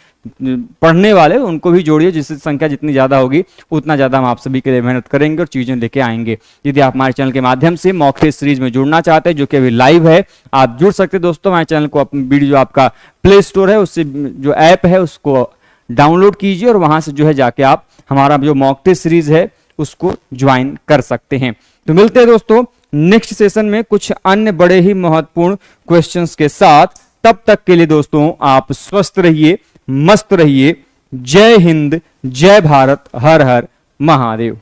पढ़ने वाले उनको भी जोड़िए, जिससे संख्या जितनी ज्यादा होगी उतना ज्यादा हम आप सभी के लिए मेहनत करेंगे और चीजें लेके आएंगे। यदि आप हमारे चैनल के माध्यम से मॉक टेस्ट सीरीज में जुड़ना चाहते हैं जो कि अभी लाइव है, आप जुड़ सकते हैं दोस्तों। हमारे चैनल को वीडियो जो आपका प्ले स्टोर है उससे जो ऐप है उसको डाउनलोड कीजिए और वहां से जो है जाके आप हमारा जो मॉक टेस्ट सीरीज है उसको ज्वाइन कर सकते हैं। तो मिलते हैं दोस्तों नेक्स्ट सेशन में कुछ अन्य बड़े ही महत्वपूर्ण क्वेश्चंस के साथ। तब तक के लिए दोस्तों आप स्वस्थ रहिए, मस्त रहिए। जय हिंद, जय भारत, हर हर महादेव।